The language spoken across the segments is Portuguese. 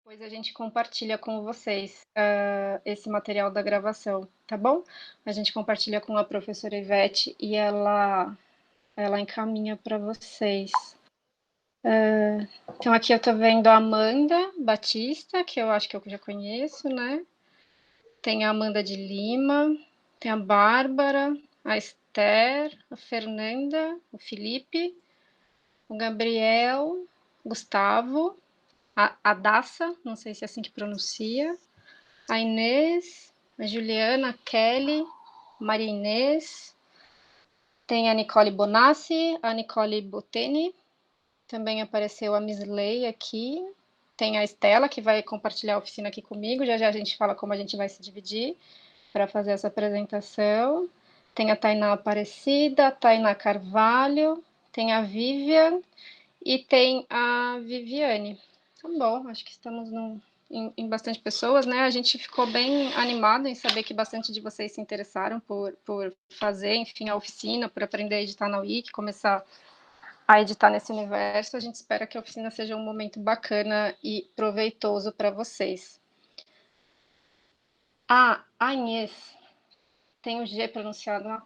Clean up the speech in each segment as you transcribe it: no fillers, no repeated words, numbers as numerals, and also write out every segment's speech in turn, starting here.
Depois a gente compartilha com vocês, esse material da gravação, tá bom? A gente compartilha com a professora Ivete e ela encaminha para vocês. Então aqui eu tô vendo a Amanda Batista, que eu acho que eu já conheço, né? Tem a Amanda de Lima, tem a Bárbara, a Esther, a Fernanda, o Felipe, o Gabriel, Gustavo, a Daça, não sei se é assim que pronuncia, a Inês, a Juliana, a Kelly, Maria Inês, tem a Nicole Bonassi, a Nicole Boteni, também apareceu a Misley aqui, tem a Estela, que vai compartilhar a oficina aqui comigo, já já a gente fala como a gente vai se dividir para fazer essa apresentação. Tem a Tainá Aparecida, a Tainá Carvalho, tem a Vivian e tem a Viviane. Tá bom, acho que estamos em bastante pessoas, né? A gente ficou bem animado em saber que bastante de vocês se interessaram por fazer, enfim, a oficina, por aprender a editar na Wiki, começar a editar nesse universo. A gente espera que a oficina seja um momento bacana e proveitoso para vocês. Ah, a Inês tem o G pronunciado lá.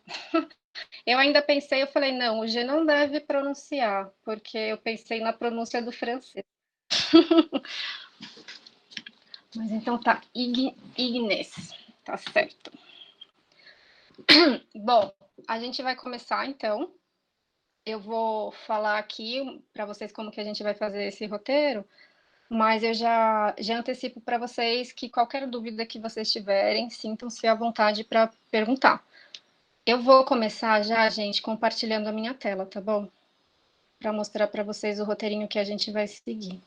Eu ainda pensei, eu falei, não, o G não deve pronunciar, porque eu pensei na pronúncia do francês. Mas então tá, Ignes, tá certo. Bom, a gente vai começar então. Eu vou falar aqui para vocês como que a gente vai fazer esse roteiro, mas eu já antecipo para vocês que qualquer dúvida que vocês tiverem, sintam-se à vontade para perguntar. Eu vou começar já, gente, compartilhando a minha tela, tá bom? Para mostrar para vocês o roteirinho que a gente vai seguir.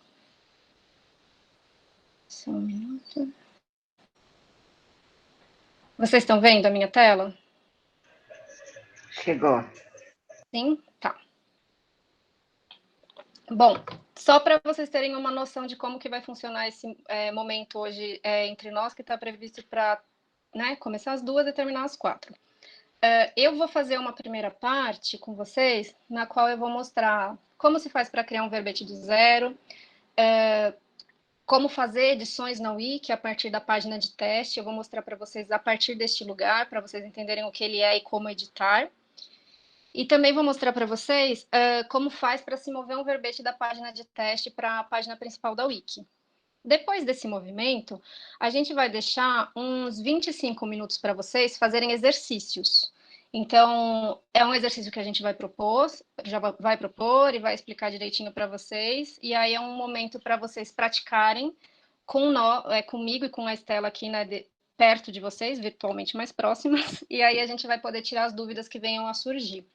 Só um minuto. Vocês estão vendo a minha tela? Chegou. Sim? Tá. Bom, só para vocês terem uma noção de como que vai funcionar esse momento hoje entre nós, que está previsto para começar às 2 e terminar às 4. Eu vou fazer uma primeira parte com vocês, na qual eu vou mostrar como se faz para criar um verbete do zero, como fazer edições na Wiki a partir da página de teste. Eu vou mostrar para vocês a partir deste lugar, para vocês entenderem o que ele é e como editar. E também vou mostrar para vocês como faz para se mover um verbete da página de teste para a página principal da Wiki. Depois desse movimento, a gente vai deixar uns 25 minutos para vocês fazerem exercícios. Então, é um exercício que a gente vai propor, já vai propor e vai explicar direitinho para vocês. E aí é um momento para vocês praticarem comigo e com a Estela aqui, né, perto de vocês, virtualmente mais próximas. E aí a gente vai poder tirar as dúvidas que venham a surgir.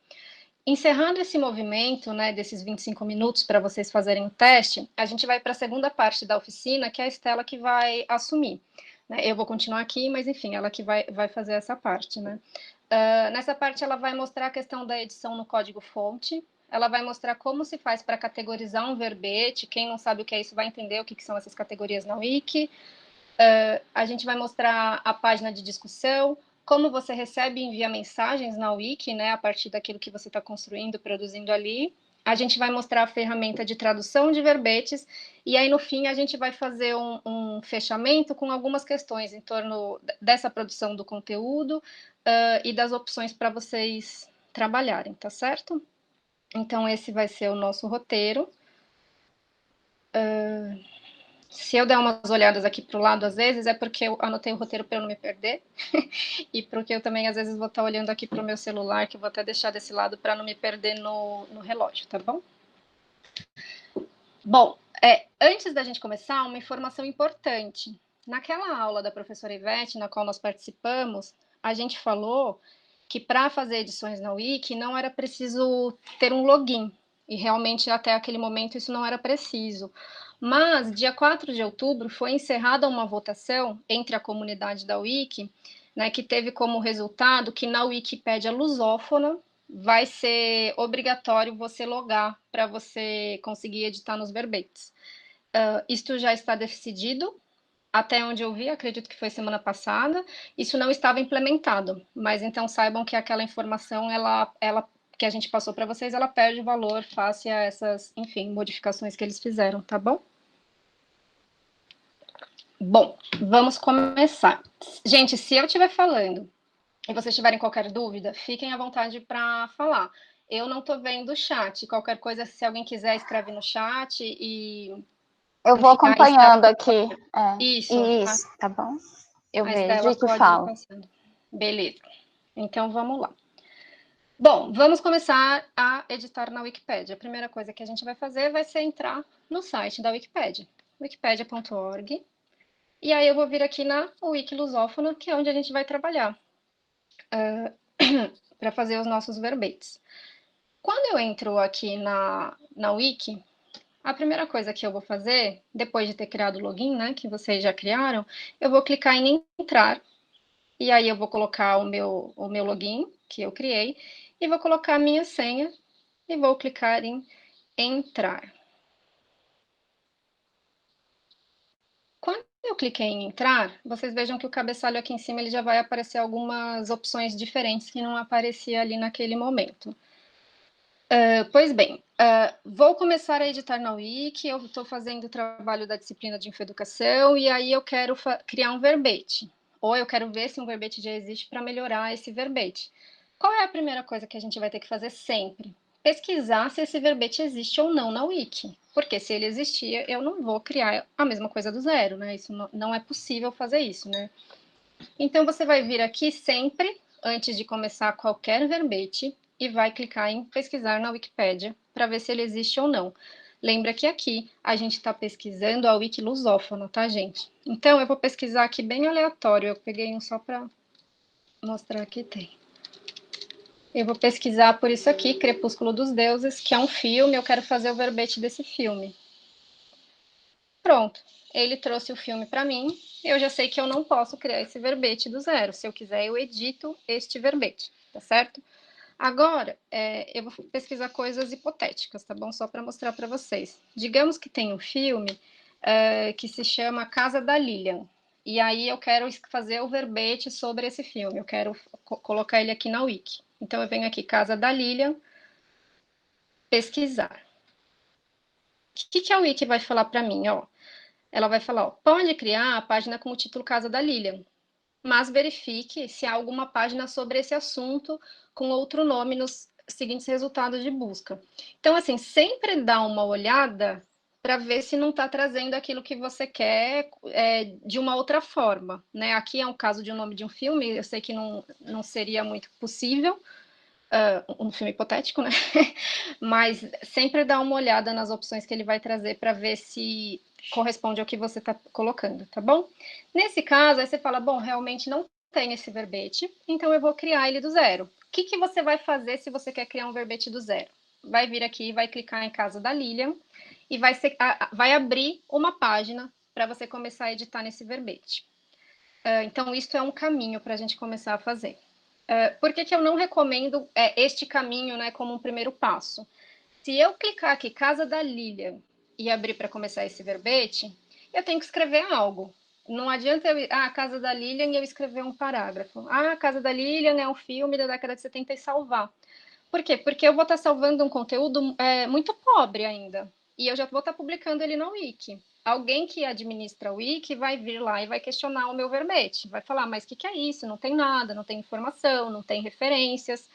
Encerrando esse movimento, né, desses 25 minutos para vocês fazerem o teste, a gente vai para a segunda parte da oficina, que é a Estela que vai assumir. Eu vou continuar aqui, mas enfim, ela que vai fazer essa parte, né? Nessa parte, ela vai mostrar a questão da edição no código-fonte, ela vai mostrar como se faz para categorizar um verbete. Quem não sabe o que é isso vai entender o que são essas categorias na Wiki. A gente vai mostrar a página de discussão, como você recebe e envia mensagens na Wiki, né, a partir daquilo que você está construindo, produzindo ali. A gente vai mostrar a ferramenta de tradução de verbetes, e aí no fim a gente vai fazer um fechamento com algumas questões em torno dessa produção do conteúdo e das opções para vocês trabalharem, tá certo? Então esse vai ser o nosso roteiro. Se eu der umas olhadas aqui para o lado, às vezes, é porque eu anotei o roteiro para eu não me perder, e porque eu também, às vezes, vou estar olhando aqui para o meu celular, que eu vou até deixar desse lado para não me perder no relógio, tá bom? Bom, antes da gente começar, uma informação importante. Naquela aula da professora Ivete, na qual nós participamos, a gente falou que para fazer edições na Wiki não era preciso ter um login, e realmente até aquele momento isso não era preciso. Mas, dia 4 de outubro, foi encerrada uma votação entre a comunidade da Wiki, né, que teve como resultado que na Wikipédia lusófona vai ser obrigatório você logar para você conseguir editar nos verbetes. Isto já está decidido, até onde eu vi, acredito que foi semana passada, isso não estava implementado, mas então saibam que aquela informação, ela que a gente passou para vocês, ela perde valor face a essas, enfim, modificações que eles fizeram, tá bom? Bom, vamos começar. Gente, se eu estiver falando e vocês tiverem qualquer dúvida, fiquem à vontade para falar. Eu não estou vendo o chat. Qualquer coisa, se alguém quiser, escreve no chat e, Eu vou enfim, a Estela acompanhando aqui. isso, Isso, tá bom? Eu a vejo Estela e tu pode ir falo. passando. Beleza. Então vamos lá. Bom, vamos começar a editar na Wikipédia. A primeira coisa que a gente vai fazer vai ser entrar no site da Wikipédia, wikipedia.org. E aí eu vou vir aqui na Wiki Lusófona, que é onde a gente vai trabalhar para fazer os nossos verbetes. Quando eu entro aqui na Wiki, a primeira coisa que eu vou fazer, depois de ter criado o login, né, que vocês já criaram, eu vou clicar em entrar, e aí eu vou colocar o meu login, que eu criei, e vou colocar a minha senha, e vou clicar em entrar. Quando eu cliquei em entrar, vocês vejam que o cabeçalho aqui em cima ele já vai aparecer algumas opções diferentes que não aparecia ali naquele momento. Pois bem, vou começar a editar na Wiki, eu estou fazendo o trabalho da disciplina de Infoeducação e aí eu quero criar um verbete, ou eu quero ver se um verbete já existe para melhorar esse verbete. Qual é a primeira coisa que a gente vai ter que fazer sempre? Pesquisar se esse verbete existe ou não na Wiki, porque se ele existir, eu não vou criar a mesma coisa do zero, né? Isso não é possível fazer isso, né? Então você vai vir aqui sempre, antes de começar qualquer verbete, e vai clicar em pesquisar na Wikipédia para ver se ele existe ou não. Lembra que aqui a gente está pesquisando a Wiki lusófona, tá, gente? Então eu vou pesquisar aqui bem aleatório, eu peguei um só para mostrar que tem. Eu vou pesquisar por isso aqui, Crepúsculo dos Deuses, que é um filme, eu quero fazer o verbete desse filme. Pronto, ele trouxe o filme para mim, eu já sei que eu não posso criar esse verbete do zero. Se eu quiser, eu edito este verbete, tá certo? Agora, eu vou pesquisar coisas hipotéticas, tá bom? Só para mostrar para vocês. Digamos que tem um filme que se chama Casa da Lilian. E aí eu quero fazer o verbete sobre esse filme. Eu quero colocar ele aqui na Wiki. Então eu venho aqui, Casa da Lilian, pesquisar. O que a Wiki vai falar para mim? Ó, ela vai falar, ó, pode criar a página com o título Casa da Lilian, mas verifique se há alguma página sobre esse assunto com outro nome nos seguintes resultados de busca. Então, assim, sempre dá uma olhada para ver se não está trazendo aquilo que você quer de uma outra forma, né? Aqui é um caso de um nome de um filme, eu sei que não seria muito possível, um filme hipotético, né? Mas sempre dá uma olhada nas opções que ele vai trazer para ver se corresponde ao que você está colocando, tá bom? Nesse caso, aí você fala, bom, realmente não tem esse verbete, então eu vou criar ele do zero. O que você vai fazer se você quer criar um verbete do zero? Vai vir aqui, vai clicar em Casa da Lilian e vai abrir uma página para você começar a editar nesse verbete. Então, isso é um caminho para a gente começar a fazer. Por que eu não recomendo este caminho, né, como um primeiro passo? Se eu clicar aqui, Casa da Lilian, e abrir para começar esse verbete, eu tenho que escrever algo. Não adianta eu, Casa da Lilian, e eu escrever um parágrafo. Casa da Lilian é um filme da década de 70 e salvar. Por quê? Porque eu vou estar salvando um conteúdo muito pobre ainda. E eu já vou estar publicando ele no Wiki. Alguém que administra o Wiki vai vir lá e vai questionar o meu verbete. Vai falar, mas o que é isso? Não tem nada, não tem informação, não tem referências.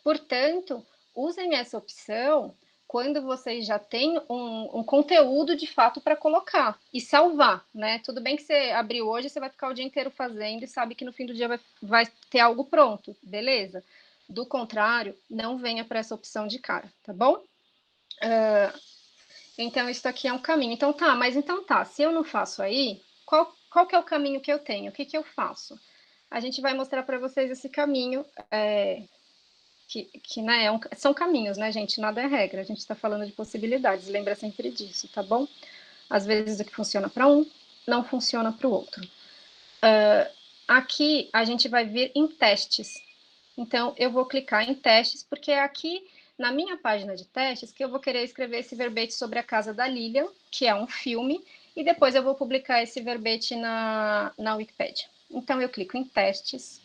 Portanto, usem essa opção quando vocês já têm um conteúdo de fato para colocar e salvar, né? Tudo bem que você abriu hoje, você vai ficar o dia inteiro fazendo e sabe que no fim do dia vai ter algo pronto, beleza? Do contrário, não venha para essa opção de cara, tá bom? Então, isso aqui é um caminho. Então, mas então se eu não faço aí, qual que é o caminho que eu tenho? O que eu faço? A gente vai mostrar para vocês esse caminho que né, são caminhos, né, gente? Nada é regra. A gente está falando de possibilidades. Lembra sempre disso, tá bom? Às vezes o que funciona para um não funciona para o outro. Aqui a gente vai vir em testes. Então eu vou clicar em testes porque é aqui na minha página de testes que eu vou querer escrever esse verbete sobre a Casa da Lilian, que é um filme, e depois eu vou publicar esse verbete na Wikipédia. Então eu clico em testes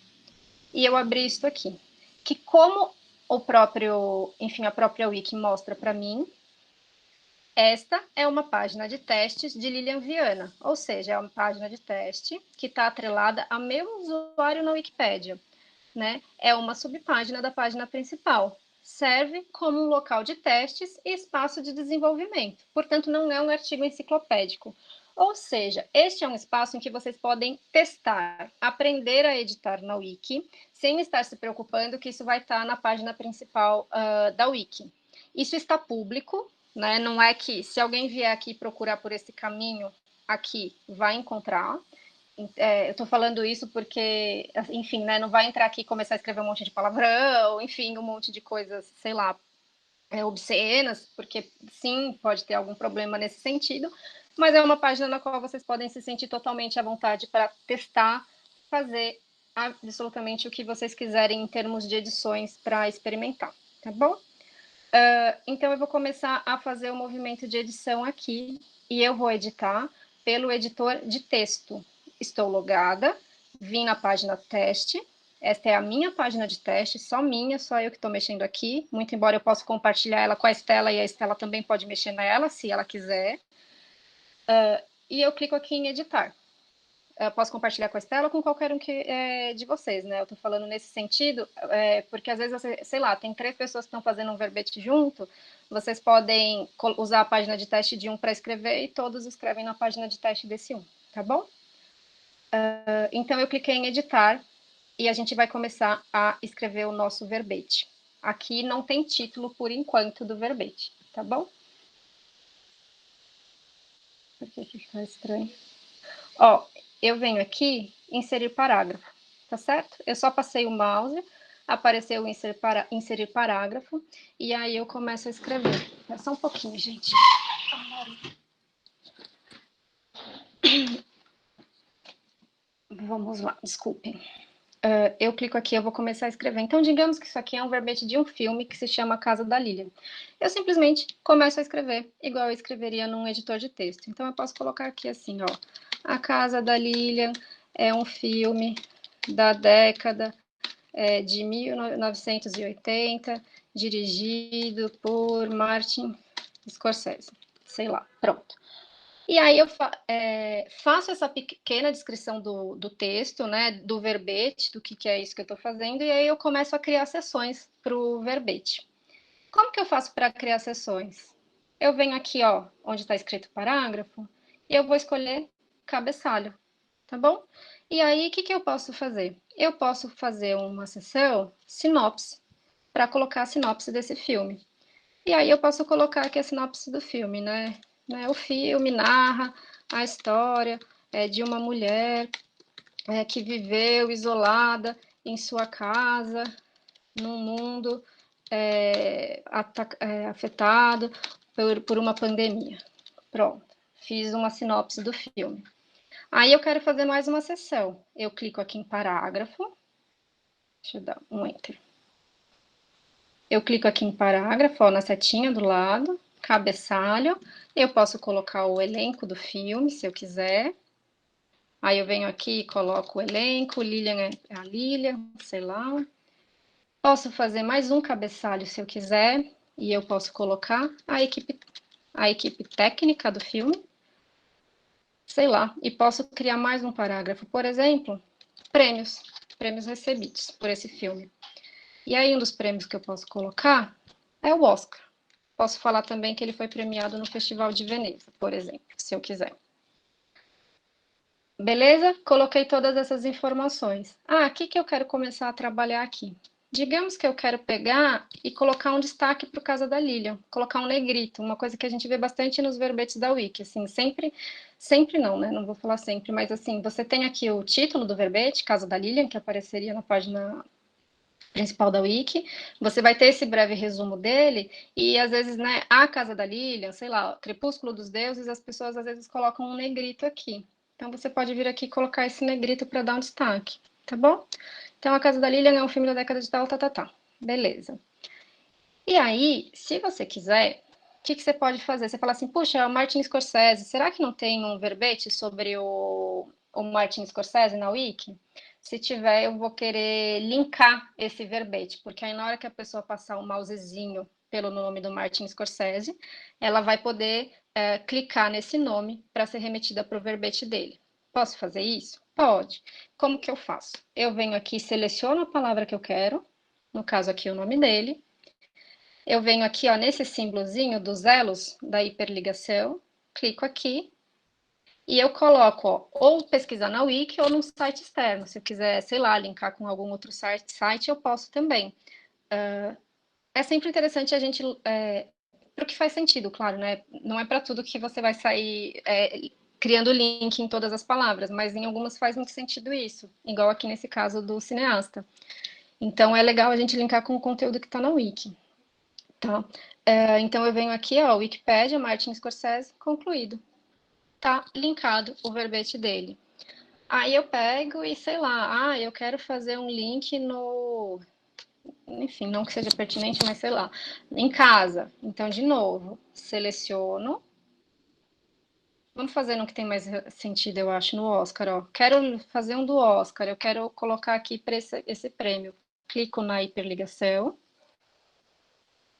e eu abri isso aqui. Que como a própria Wiki mostra para mim, Esta é uma página de testes de Lilian Viana, ou seja, é uma página de teste que está atrelada ao meu usuário na Wikipédia, né? É uma subpágina da página principal. Serve como um local de testes e espaço de desenvolvimento. Portanto, não é um artigo enciclopédico. Ou seja, este é um espaço em que vocês podem testar, aprender a editar na Wiki, sem estar se preocupando que isso vai estar na página principal da Wiki. Isso está público, né? Não é que se alguém vier aqui procurar por esse caminho, aqui vai encontrar. Eu estou falando isso porque, enfim, né, não vai entrar aqui e começar a escrever um monte de palavrão, enfim, um monte de coisas, sei lá, obscenas, porque sim, pode ter algum problema nesse sentido, mas é uma página na qual vocês podem se sentir totalmente à vontade para testar, fazer absolutamente o que vocês quiserem em termos de edições para experimentar, tá bom? Então, eu vou começar a fazer o movimento de edição aqui, e eu vou editar pelo editor de texto. Estou logada, vim na página teste, esta é a minha página de teste, só minha, só eu que estou mexendo aqui, muito embora eu possa compartilhar ela com a Estela, e a Estela também pode mexer nela, se ela quiser. E eu clico aqui em editar. Eu posso compartilhar com a Estela ou com qualquer um de vocês, né? Eu estou falando nesse sentido, porque às vezes, sei lá, tem 3 pessoas que estão fazendo um verbete junto, vocês podem usar a página de teste de um para escrever e todos escrevem na página de teste desse um, tá bom? Então, eu cliquei em editar e a gente vai começar a escrever o nosso verbete. Aqui não tem título por enquanto do verbete, tá bom? Por que fica estranho? Ó, eu venho aqui inserir parágrafo, tá certo? Eu só passei o mouse, apareceu inserir parágrafo, e aí eu começo a escrever. É só um pouquinho, gente. Vamos lá, desculpem. Eu clico aqui, eu vou começar a escrever. Então, digamos que isso aqui é um verbete de um filme que se chama Casa da Lilian. Eu simplesmente começo a escrever, igual eu escreveria num editor de texto. Então, eu posso colocar aqui assim, ó. A Casa da Lilian é um filme da década de 1980, dirigido por Martin Scorsese. Sei lá, pronto. E aí eu faço essa pequena descrição do texto, né, do verbete, do que é isso que eu estou fazendo, e aí eu começo a criar sessões para o verbete. Como que eu faço para criar sessões? Eu venho aqui, ó, onde está escrito parágrafo, e eu vou escolher cabeçalho, tá bom? E aí, o que eu posso fazer? Eu posso fazer uma sessão sinopse, para colocar a sinopse desse filme. E aí eu posso colocar aqui a sinopse do filme, né? O filme narra a história de uma mulher que viveu isolada em sua casa, num mundo afetado por uma pandemia. Pronto, fiz uma sinopse do filme. Aí eu quero fazer mais uma sessão. Eu clico aqui em parágrafo. Deixa eu dar um enter. Eu clico aqui em parágrafo, ó, na setinha do lado, cabeçalho. Eu posso colocar o elenco do filme, se eu quiser. Aí eu venho aqui e coloco o elenco, Lilian é a Lilian, sei lá. Posso fazer mais um cabeçalho se eu quiser, e eu posso colocar a equipe técnica do filme, sei lá, e posso criar mais um parágrafo. Por exemplo, prêmios recebidos por esse filme. E aí um dos prêmios que eu posso colocar é o Oscar. Posso falar também que ele foi premiado no Festival de Veneza, por exemplo, se eu quiser. Beleza? Coloquei todas essas informações. O que eu quero começar a trabalhar aqui? Digamos que eu quero pegar e colocar um destaque para o Casa da Lilian, colocar um negrito, uma coisa que a gente vê bastante nos verbetes da Wiki, assim, sempre não, né? Não vou falar sempre, mas assim, você tem aqui o título do verbete, Casa da Lilian, que apareceria na página principal da Wiki, você vai ter esse breve resumo dele, e às vezes, né, a Casa da Lilian, sei lá, Crepúsculo dos Deuses, as pessoas às vezes colocam um negrito aqui. Então você pode vir aqui e colocar esse negrito para dar um destaque, tá bom? Então a Casa da Lilian é um filme da década de tal, tá. Beleza. E aí, se você quiser, o que você pode fazer? Você fala assim, puxa, o Martin Scorsese, será que não tem um verbete sobre o Martin Scorsese na Wiki? Se tiver, eu vou querer linkar esse verbete, porque aí na hora que a pessoa passar o mousezinho pelo nome do Martin Scorsese, ela vai poder clicar nesse nome para ser remetida para o verbete dele. Posso fazer isso? Pode. Como que eu faço? Eu venho aqui, seleciono a palavra que eu quero, no caso aqui o nome dele. Eu venho aqui, ó, nesse símbolozinho dos elos da hiperligação, clico aqui e eu coloco, ó, ou pesquisar na Wiki ou num site externo. Se eu quiser, sei lá, linkar com algum outro site eu posso também. É sempre interessante a gente, para o que faz sentido, claro, né? Não é para tudo que você vai sair criando link em todas as palavras, mas em algumas faz muito sentido isso, igual aqui nesse caso do cineasta. Então é legal a gente linkar com o conteúdo que está na Wiki. Tá? Então eu venho aqui, ó, Wikipédia, Martin Scorsese, concluído. Tá linkado o verbete dele. Aí eu pego e sei lá, eu quero fazer um link no, enfim, não que seja pertinente, mas sei lá, em casa. Então, de novo, seleciono. Vamos fazer no que tem mais sentido, eu acho, no Oscar, ó. Quero fazer um do Oscar, eu quero colocar aqui para esse prêmio. Clico na hiperligação.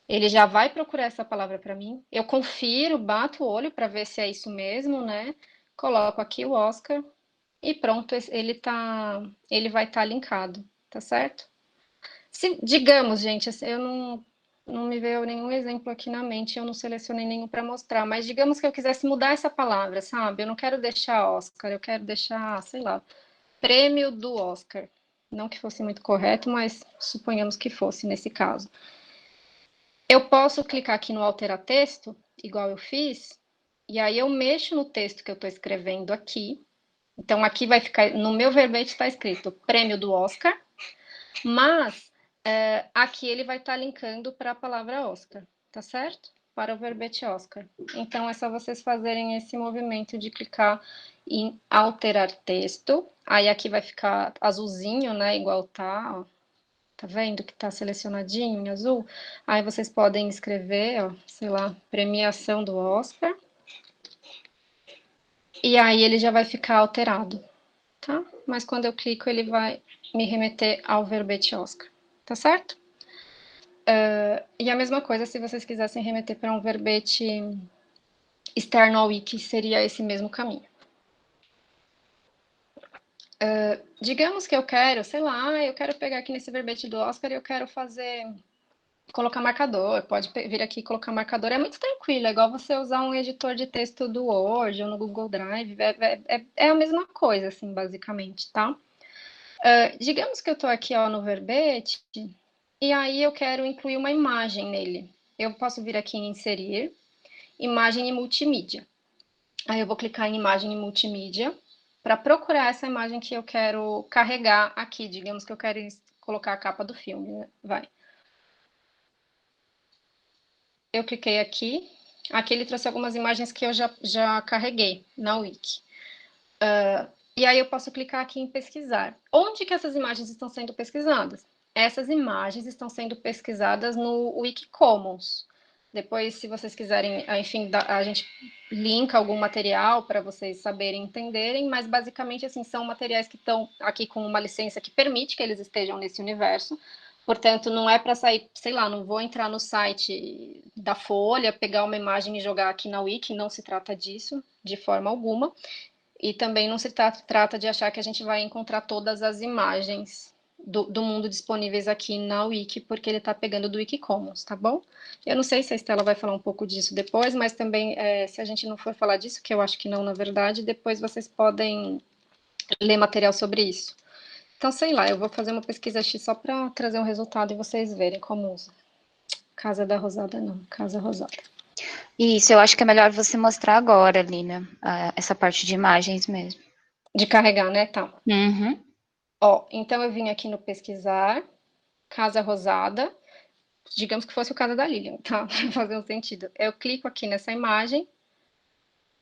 Ele já vai procurar essa palavra para mim. Eu confiro, bato o olho para ver se é isso mesmo, né? Coloco aqui o Oscar e pronto, ele vai estar linkado, tá certo? Se, digamos, gente, assim, eu não me veio nenhum exemplo aqui na mente, eu não selecionei nenhum para mostrar, mas digamos que eu quisesse mudar essa palavra, sabe? Eu não quero deixar Oscar, eu quero deixar, sei lá, prêmio do Oscar. Não que fosse muito correto, mas suponhamos que fosse nesse caso. Eu posso clicar aqui no alterar texto, igual eu fiz, e aí eu mexo no texto que eu estou escrevendo aqui. Então, aqui vai ficar, no meu verbete está escrito prêmio do Oscar, mas aqui ele vai estar linkando para a palavra Oscar, tá certo? Para o verbete Oscar. Então, é só vocês fazerem esse movimento de clicar em alterar texto. Aí aqui vai ficar azulzinho, né? Igual tá, ó. Tá vendo que tá selecionadinho em azul? Aí vocês podem escrever, ó, sei lá, premiação do Oscar. E aí ele já vai ficar alterado, tá? Mas quando eu clico, ele vai me remeter ao verbete Oscar, tá certo? E a mesma coisa se vocês quisessem remeter para um verbete externo ao wiki, seria esse mesmo caminho. Digamos que eu quero, sei lá, eu quero pegar aqui nesse verbete do Oscar e eu quero colocar marcador, pode vir aqui e colocar marcador, é muito tranquilo, é igual você usar um editor de texto do Word ou no Google Drive, é a mesma coisa, assim, basicamente, tá? Digamos que eu tô aqui, ó, no verbete, e aí eu quero incluir uma imagem nele. Eu posso vir aqui em inserir, imagem e multimídia. Aí eu vou clicar em imagem e multimídia para procurar essa imagem que eu quero carregar aqui. Digamos que eu quero colocar a capa do filme, né? Vai. Eu cliquei aqui. Aqui ele trouxe algumas imagens que eu já carreguei na Wiki. E aí eu posso clicar aqui em pesquisar. Onde que essas imagens estão sendo pesquisadas? Essas imagens estão sendo pesquisadas no Wikicommons. Depois, se vocês quiserem, enfim, a gente linka algum material para vocês saberem entenderem, mas basicamente assim são materiais que estão aqui com uma licença que permite que eles estejam nesse universo. Portanto, não é para sair, sei lá, não vou entrar no site da Folha, pegar uma imagem e jogar aqui na Wiki, não se trata disso de forma alguma. E também não se trata de achar que a gente vai encontrar todas as imagens do mundo disponíveis aqui na Wiki, porque ele está pegando do Wikicommons, tá bom? Eu não sei se a Estela vai falar um pouco disso depois, mas também, se a gente não for falar disso, que eu acho que não, na verdade, depois vocês podem ler material sobre isso. Então, sei lá, eu vou fazer uma pesquisa X só para trazer um resultado e vocês verem como usa. Casa da Rosada, não, Casa Rosada. Isso, eu acho que é melhor você mostrar agora, Lina, essa parte de imagens mesmo. De carregar, né? Tá. Uhum. Ó, então eu vim aqui no pesquisar, Casa Rosada, digamos que fosse o caso da Lilian, tá? Para fazer um sentido. Eu clico aqui nessa imagem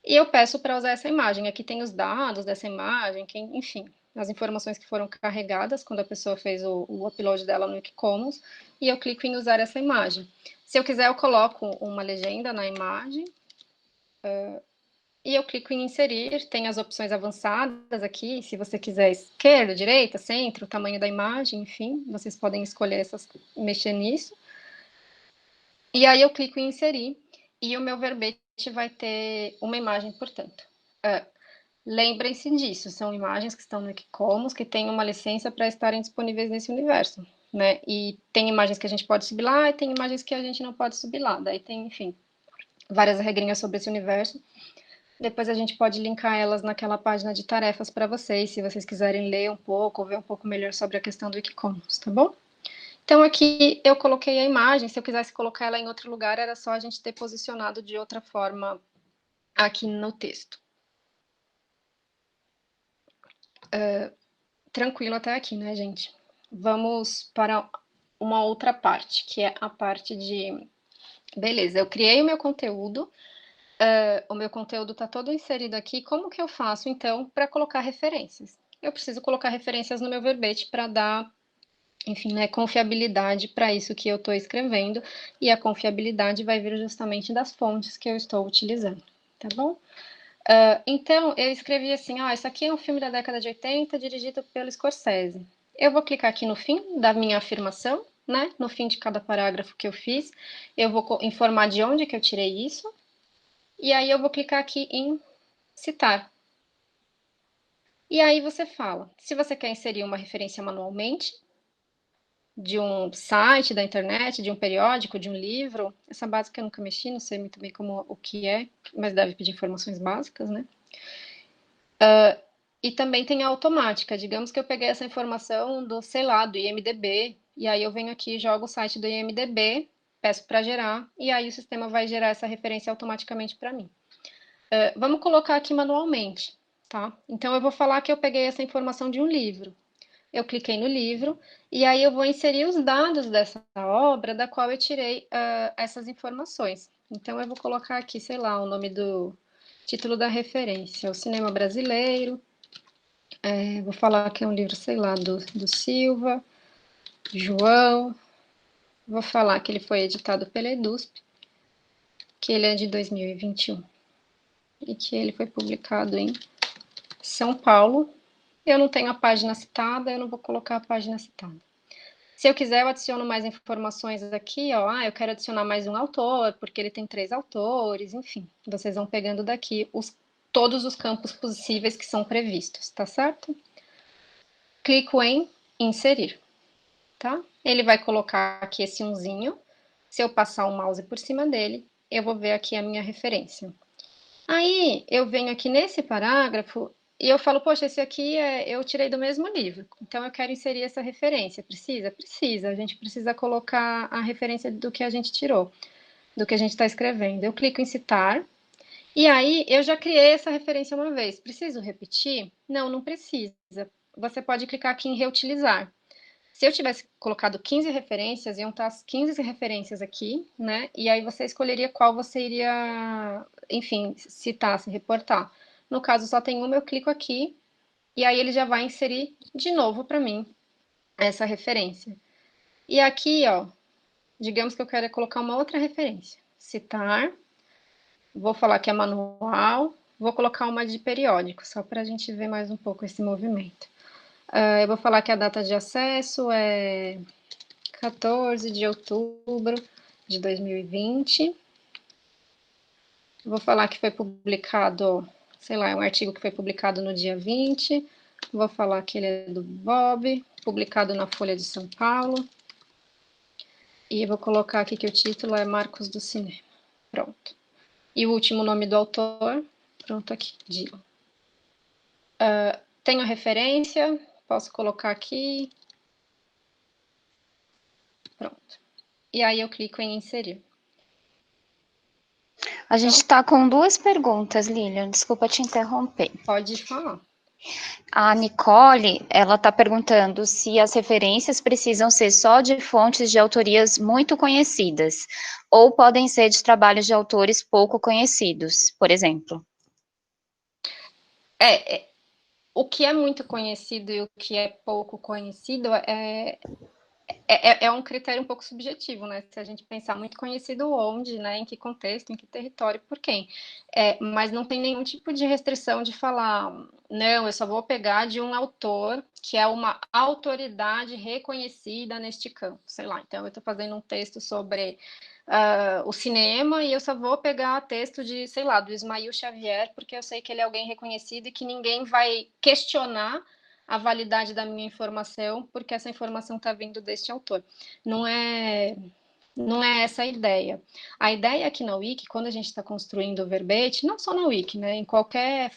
e eu peço para usar essa imagem. Aqui tem os dados dessa imagem, enfim, as informações que foram carregadas quando a pessoa fez o upload dela no Wikicommons, e eu clico em usar essa imagem. Se eu quiser, eu coloco uma legenda na imagem, e eu clico em inserir, tem as opções avançadas aqui, se você quiser esquerda, direita, centro, o tamanho da imagem, enfim, vocês podem escolher mexer nisso. E aí eu clico em inserir e o meu verbete vai ter uma imagem, portanto. Lembrem-se disso, são imagens que estão no Wikicommons, que têm uma licença para estarem disponíveis nesse universo, né? E tem imagens que a gente pode subir lá e tem imagens que a gente não pode subir lá. Daí tem, enfim, várias regrinhas sobre esse universo. Depois a gente pode linkar elas naquela página de tarefas para vocês, se vocês quiserem ler um pouco ou ver um pouco melhor sobre a questão do Wikicommons, tá bom? Então aqui eu coloquei a imagem, se eu quisesse colocar ela em outro lugar, era só a gente ter posicionado de outra forma aqui no texto. Tranquilo até aqui, né, gente? Vamos para uma outra parte, que é a parte de... Beleza, eu criei o meu conteúdo está todo inserido aqui. Como que eu faço, então, para colocar referências? Eu preciso colocar referências no meu verbete para dar, enfim, né, confiabilidade para isso que eu estou escrevendo, e a confiabilidade vai vir justamente das fontes que eu estou utilizando, tá bom? Então, eu escrevi assim, isso aqui é um filme da década de 80, dirigido pelo Scorsese. Eu vou clicar aqui no fim da minha afirmação, né? No fim de cada parágrafo que eu fiz, eu vou informar de onde que eu tirei isso, e aí eu vou clicar aqui em citar. E aí você fala, se você quer inserir uma referência manualmente, de um site da internet, de um periódico, de um livro, essa básica eu nunca mexi, não sei muito bem como o que é, mas deve pedir informações básicas, né? E também tem a automática. Digamos que eu peguei essa informação do, sei lá, do IMDb, e aí eu venho aqui, jogo o site do IMDb, peço para gerar, e aí o sistema vai gerar essa referência automaticamente para mim. Vamos colocar aqui manualmente, tá? Então eu vou falar que eu peguei essa informação de um livro. Eu cliquei no livro, e aí eu vou inserir os dados dessa obra da qual eu tirei essas informações. Então eu vou colocar aqui, sei lá, o nome do título da referência, o cinema brasileiro. Vou falar que é um livro, sei lá, do Silva, João. Vou falar que ele foi editado pela EDUSP, que ele é de 2021 e que ele foi publicado em São Paulo. Eu não tenho a página citada, eu não vou colocar a página citada. Se eu quiser, eu adiciono mais informações aqui, ó. Eu quero adicionar mais um autor, porque ele tem 3 autores, enfim. Vocês vão pegando daqui todos os campos possíveis que são previstos, tá certo? Clico em inserir. Tá? Ele vai colocar aqui esse umzinho. Se eu passar o mouse por cima dele, eu vou ver aqui a minha referência. Aí eu venho aqui nesse parágrafo e eu falo, poxa, esse aqui eu tirei do mesmo livro, então eu quero inserir essa referência. Precisa? Precisa. A gente precisa colocar a referência do que a gente tirou, do que a gente está escrevendo. Eu clico em citar. E aí eu já criei essa referência uma vez. Preciso repetir? Não, não precisa. Você pode clicar aqui em reutilizar. Se eu tivesse colocado 15 referências, iam estar as 15 referências aqui, né? E aí você escolheria qual você iria, enfim, citar, se reportar. No caso, só tem uma, eu clico aqui e aí ele já vai inserir de novo para mim essa referência. E aqui, ó, digamos que eu quero colocar uma outra referência. Citar, vou falar que é manual, vou colocar uma de periódico, só para a gente ver mais um pouco esse movimento. Eu vou falar que a data de acesso é 14 de outubro de 2020. Vou falar que foi publicado, sei lá, é um artigo que foi publicado no dia 20. Vou falar que ele é do Bob, publicado na Folha de São Paulo. E vou colocar aqui que o título é Marcos do Cinema. Pronto. E o último nome do autor, pronto aqui, Dylan. Tenho a referência, posso colocar aqui. Pronto. E aí eu clico em inserir. A gente está com duas perguntas, Lilian. Desculpa te interromper. Pode falar. A Nicole, ela está perguntando se as referências precisam ser só de fontes de autorias muito conhecidas, ou podem ser de trabalhos de autores pouco conhecidos, por exemplo. O que é muito conhecido e o que é pouco conhecido é um critério um pouco subjetivo, né? Se a gente pensar muito conhecido onde, né? Em que contexto, em que território, por quem. Mas não tem nenhum tipo de restrição de falar, não, eu só vou pegar de um autor que é uma autoridade reconhecida neste campo, sei lá. Então, eu estou fazendo um texto sobre o cinema e eu só vou pegar texto de, sei lá, do Ismael Xavier, porque eu sei que ele é alguém reconhecido e que ninguém vai questionar a validade da minha informação, porque essa informação está vindo deste autor. Não é, não é essa a ideia. A ideia aqui na Wiki, quando a gente está construindo o verbete, não só na Wiki, né, em qualquer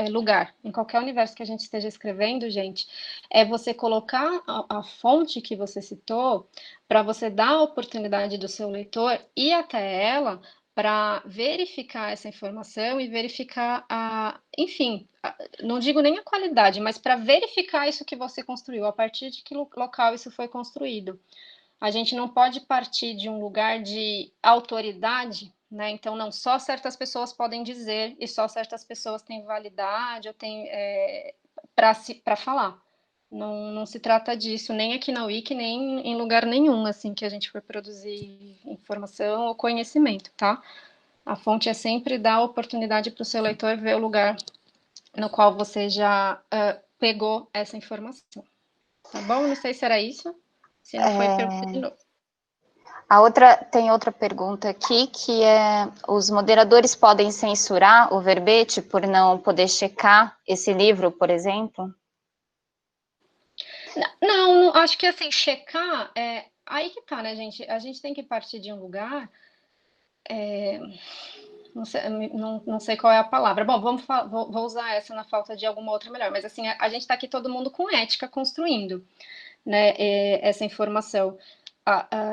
lugar, em qualquer universo que a gente esteja escrevendo, gente, é você colocar a fonte que você citou para você dar a oportunidade do seu leitor ir até ela para verificar essa informação e verificar enfim, não digo nem a qualidade, mas para verificar isso que você construiu, a partir de que local isso foi construído. A gente não pode partir de um lugar de autoridade, né? Então, não só certas pessoas podem dizer e só certas pessoas têm validade ou têm para falar. Não se trata disso, nem aqui na Wiki, nem em lugar nenhum, assim, que a gente for produzir informação ou conhecimento, tá? A fonte é sempre dar a oportunidade para o seu leitor ver o lugar no qual você já pegou essa informação. Tá bom? Não sei se era isso. Se não foi, pergunta de novo. Tem outra pergunta aqui, que é, os moderadores podem censurar o verbete por não poder checar esse livro, por exemplo? Não, acho que assim, checar, aí que tá, né, gente? A gente tem que partir de um lugar, não sei qual é a palavra. Bom, vou usar essa na falta de alguma outra melhor, mas assim, a gente tá aqui todo mundo com ética construindo, né, essa informação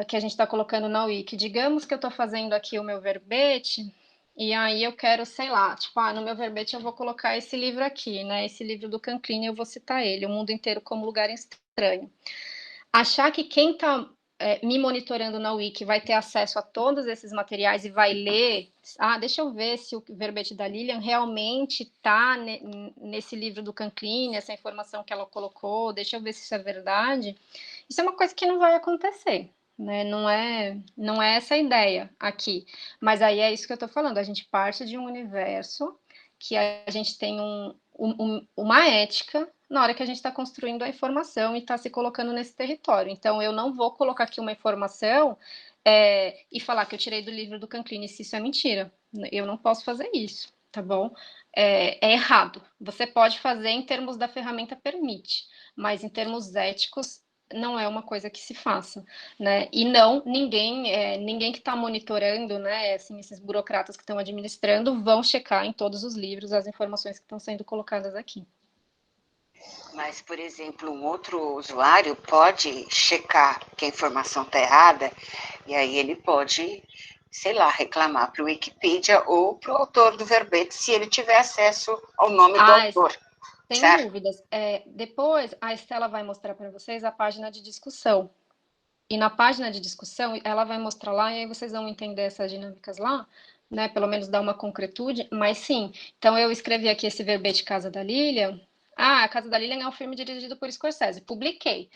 que a gente está colocando na Wiki. Digamos que eu estou fazendo aqui o meu verbete, e aí eu quero, sei lá, tipo, no meu verbete eu vou colocar esse livro aqui, né? Esse livro do Canclini, eu vou citar ele, O Mundo Inteiro como Lugar Estranho. Achar que quem está me monitorando na Wiki vai ter acesso a todos esses materiais e vai ler, deixa eu ver se o verbete da Lilian realmente está nesse livro do Canclini, essa informação que ela colocou, deixa eu ver se isso é verdade. Isso é uma coisa que não vai acontecer, né? Não é essa a ideia aqui. Mas aí é isso que eu estou falando, a gente parte de um universo que a gente tem uma ética na hora que a gente está construindo a informação e está se colocando nesse território. Então, eu não vou colocar aqui uma informação e falar que eu tirei do livro do Canclini se isso é mentira. Eu não posso fazer isso, tá bom? É errado. Você pode fazer em termos da ferramenta permite, mas em termos éticos não é uma coisa que se faça, né? E não, ninguém que está monitorando, né? Assim, esses burocratas que estão administrando vão checar em todos os livros as informações que estão sendo colocadas aqui. Mas, por exemplo, um outro usuário pode checar que a informação está errada, e aí ele pode, sei lá, reclamar para o Wikipedia ou para o autor do verbete, se ele tiver acesso ao nome do autor. Sem certo? Dúvidas. Depois, a Estela vai mostrar para vocês a página de discussão. E na página de discussão, ela vai mostrar lá, e aí vocês vão entender essas dinâmicas lá, né? Pelo menos dar uma concretude, mas sim. Então, eu escrevi aqui esse verbete Casa da Lilian. A Casa da Lilian é um filme dirigido por Scorsese. Publiquei.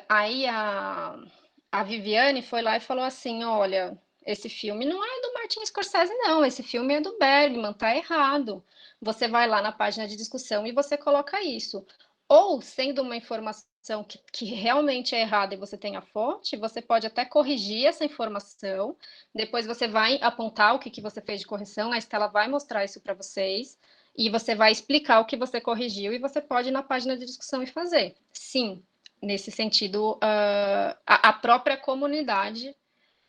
Aí a Viviane foi lá e falou assim, olha, esse filme não é do Martin Scorsese, não. Esse filme é do Bergman, tá errado. Você vai lá na página de discussão e você coloca isso. Ou, sendo uma informação que realmente é errada e você tem a fonte, você pode até corrigir essa informação. Depois você vai apontar o que você fez de correção, a Estela vai mostrar isso para vocês. E você vai explicar o que você corrigiu e você pode ir na página de discussão e fazer. Sim, nesse sentido, a própria comunidade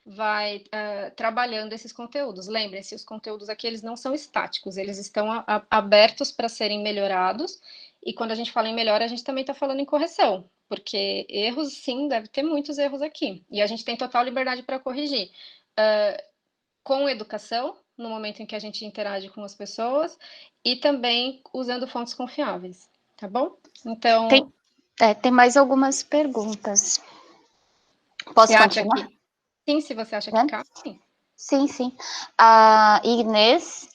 vai trabalhando esses conteúdos. Lembrem-se, os conteúdos aqui eles não são estáticos, eles estão abertos para serem melhorados. E quando a gente fala em melhora, a gente também está falando em correção, porque erros, sim, deve ter muitos erros aqui. E a gente tem total liberdade para corrigir. Com educação, no momento em que a gente interage com as pessoas, e também usando fontes confiáveis, tá bom? Então... Tem mais algumas perguntas. Posso continuar? Sim, se você acha que cabe, sim. Sim. A Inês,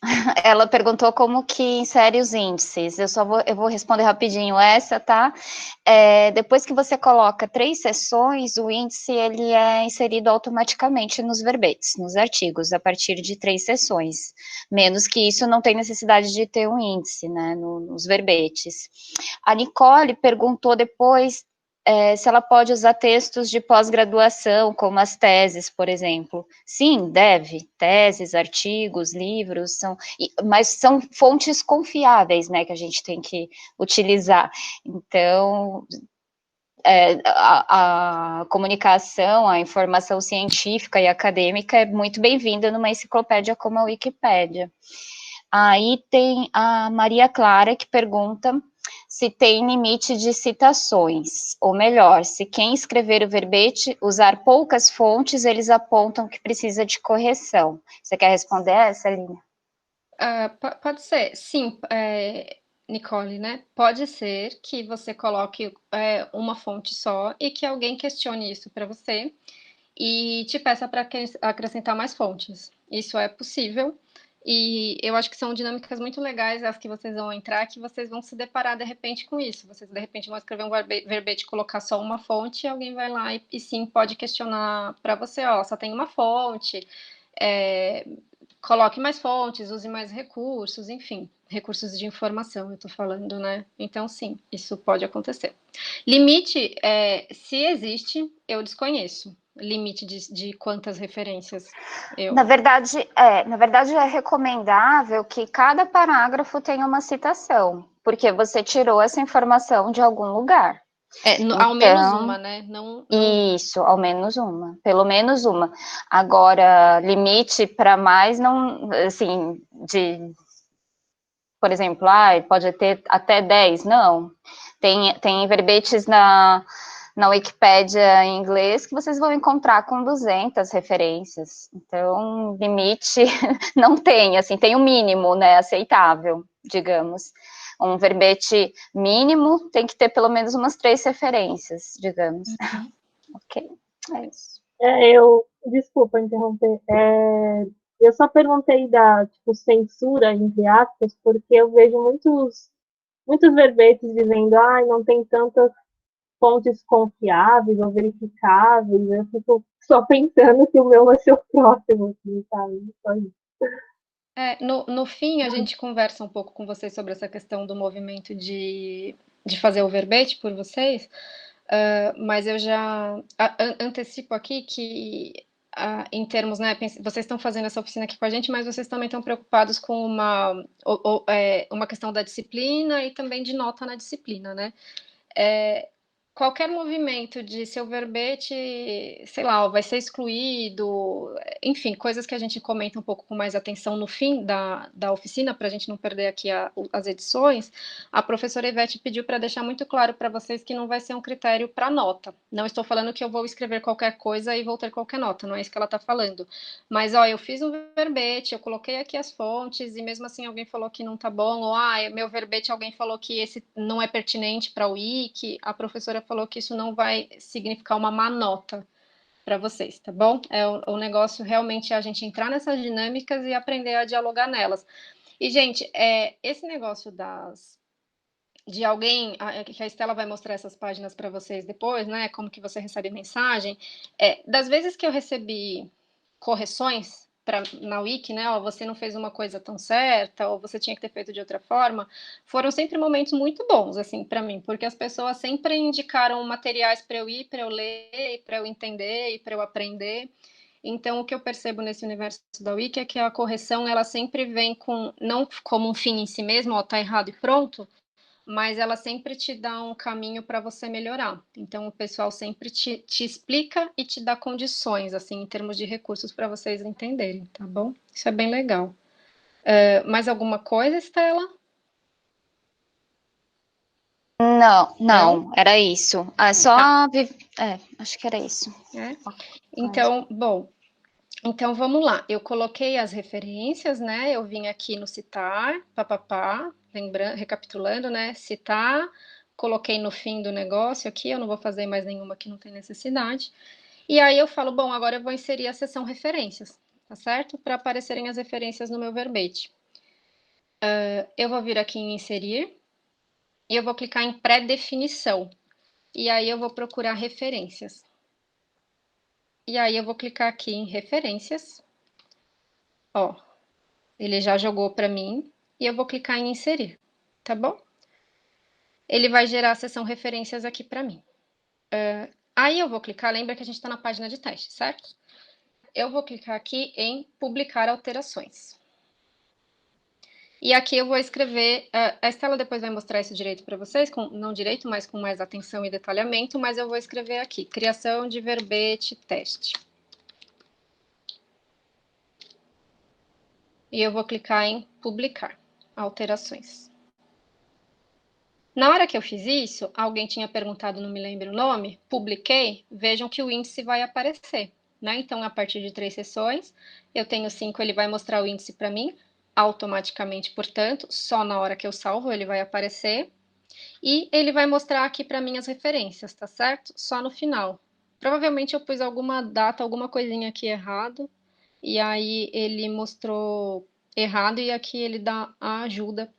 ela perguntou como que insere os índices. Eu vou responder rapidinho essa, tá? Depois que você coloca 3 seções, o índice ele é inserido automaticamente nos verbetes, nos artigos, a partir de 3 seções. Menos que isso, não tem necessidade de ter um índice, né, nos verbetes. A Nicole perguntou depois se ela pode usar textos de pós-graduação, como as teses, por exemplo. Sim, deve. Teses, artigos, livros, mas são fontes confiáveis, né, que a gente tem que utilizar. Então, a comunicação, a informação científica e acadêmica é muito bem-vinda numa enciclopédia como a Wikipédia. Aí tem a Maria Clara, que pergunta se tem limite de citações, ou melhor, se quem escrever o verbete usar poucas fontes, eles apontam que precisa de correção. Você quer responder essa, Aline? Pode ser, sim, Nicole, né? Pode ser que você coloque uma fonte só e que alguém questione isso para você e te peça para acrescentar mais fontes. Isso é possível. E eu acho que são dinâmicas muito legais as que vocês vão entrar, que vocês vão se deparar de repente com isso. Vocês de repente vão escrever um verbete e colocar só uma fonte, e alguém vai lá e sim pode questionar para você, ó, só tem uma fonte, é, coloque mais fontes, use mais recursos, enfim, recursos de informação, eu estou falando, né? Então, sim, isso pode acontecer. Limite, se existe, eu desconheço. Limite de quantas referências Na verdade, é recomendável que cada parágrafo tenha uma citação, porque você tirou essa informação de algum lugar. Ao menos Então, uma, né? Não... Isso, ao menos uma, pelo menos uma. Agora, limite para mais, não, assim, por exemplo, pode ter até 10, não. Tem verbetes na Wikipédia em inglês que vocês vão encontrar com 200 referências. Então, limite não tem, assim, tem o um mínimo, né, aceitável, digamos. Um verbete mínimo tem que ter pelo menos umas 3 referências, digamos. Uhum. Ok, é isso. Desculpa interromper, eu só perguntei da tipo, censura, entre aspas, porque eu vejo muitos verbetes dizendo, não tem tantas fontes confiáveis ou verificáveis, eu fico só pensando que o meu vai ser o próximo, assim, sabe? Só isso. No fim, a gente conversa um pouco com vocês sobre essa questão do movimento de fazer o verbete por vocês, mas eu já antecipo aqui que, em termos, né, vocês estão fazendo essa oficina aqui com a gente, mas vocês também estão preocupados com uma questão da disciplina e também de nota na disciplina, né? Qualquer movimento de seu verbete, sei lá, vai ser excluído, enfim, coisas que a gente comenta um pouco com mais atenção no fim da oficina, para a gente não perder aqui as edições, a professora Ivete pediu para deixar muito claro para vocês que não vai ser um critério para nota. Não estou falando que eu vou escrever qualquer coisa e vou ter qualquer nota, não é isso que ela está falando. Mas, ó, eu fiz um verbete, eu coloquei aqui as fontes, e mesmo assim alguém falou que não tá bom, ou, meu verbete, alguém falou que esse não é pertinente para o Wiki, a professora falou que isso não vai significar uma má nota para vocês, tá bom? O negócio realmente é a gente entrar nessas dinâmicas e aprender a dialogar nelas. E, gente, esse negócio de alguém, que a Estela vai mostrar essas páginas para vocês depois, né? Como que você recebe mensagem. Das vezes que eu recebi correções na Wiki, né? Ó, você não fez uma coisa tão certa, ou você tinha que ter feito de outra forma, foram sempre momentos muito bons, assim, para mim, porque as pessoas sempre indicaram materiais para eu ir, para eu ler, para eu entender e para eu aprender. Então, o que eu percebo nesse universo da Wiki é que a correção, ela sempre vem não como um fim em si mesmo, ó, tá errado e pronto, mas ela sempre te dá um caminho para você melhorar. Então, o pessoal sempre te explica e te dá condições, assim, em termos de recursos para vocês entenderem, tá bom? Isso é bem legal. Mais alguma coisa, Estela? Não, era isso. Acho que era isso. Então, bom, então vamos lá. Eu coloquei as referências, né? Eu vim aqui no citar, papapá, lembrando, recapitulando, né? Citar, coloquei no fim do negócio aqui, eu não vou fazer mais nenhuma que não tem necessidade. E aí eu falo, bom, agora eu vou inserir a seção referências, tá certo? Para aparecerem as referências no meu verbete. Eu vou vir aqui em inserir e eu vou clicar em pré-definição. E aí eu vou procurar referências. E aí eu vou clicar aqui em referências. Ó, ele já jogou para mim e eu vou clicar em inserir, tá bom? Ele vai gerar a seção referências aqui para mim. Aí eu vou clicar, lembra que a gente está na página de teste, certo? Eu vou clicar aqui em publicar alterações. E aqui eu vou escrever, a Estela depois vai mostrar isso direito para vocês, não direito, mas com mais atenção e detalhamento, mas eu vou escrever aqui, criação de verbete teste. E eu vou clicar em publicar alterações. Na hora que eu fiz isso, alguém tinha perguntado, não me lembro o nome, publiquei, vejam que o índice vai aparecer, né? Então, a partir de 3 sessões, eu tenho 5, ele vai mostrar o índice para mim, automaticamente, portanto, só na hora que eu salvo ele vai aparecer, e ele vai mostrar aqui para mim as referências, tá certo? Só no final. Provavelmente eu pus alguma data, alguma coisinha aqui errado, e aí ele mostrou errado, e aqui ele dá a ajuda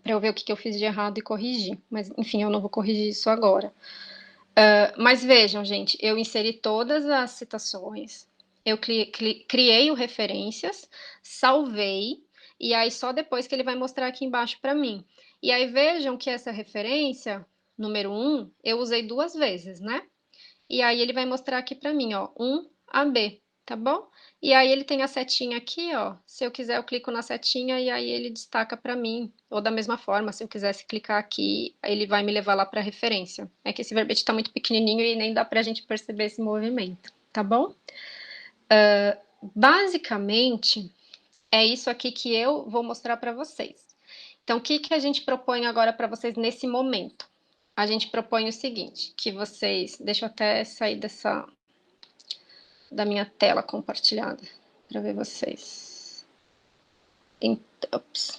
para eu ver o que eu fiz de errado e corrigir. Mas, enfim, eu não vou corrigir isso agora. Mas vejam, gente, eu inseri todas as citações, eu criei o referências, salvei, e aí só depois que ele vai mostrar aqui embaixo para mim. E aí vejam que essa referência, número 1, eu usei 2 vezes, né? E aí ele vai mostrar aqui para mim, ó, 1AB, tá bom? E aí ele tem a setinha aqui, ó. Se eu quiser, eu clico na setinha e aí ele destaca para mim. Ou da mesma forma, se eu quisesse clicar aqui, ele vai me levar lá para a referência. É que esse verbete está muito pequenininho e nem dá para a gente perceber esse movimento, tá bom? Basicamente, é isso aqui que eu vou mostrar para vocês. Então, o que a gente propõe agora para vocês nesse momento? A gente propõe o seguinte, que vocês... Deixa eu até sair da minha tela compartilhada para ver vocês. Ops.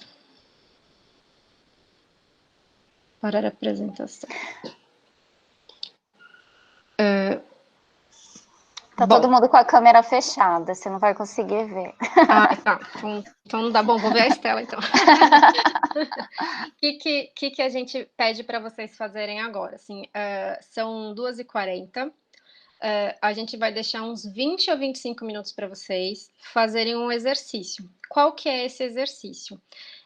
Parar a apresentação. Tá todo mundo com a câmera fechada, você não vai conseguir ver. Ah, tá. Então não dá bom, vou ver a Estela então. O que a gente pede para vocês fazerem agora? Assim, são 2h40. A gente vai deixar uns 20 ou 25 minutos para vocês fazerem um exercício. Qual que é esse exercício?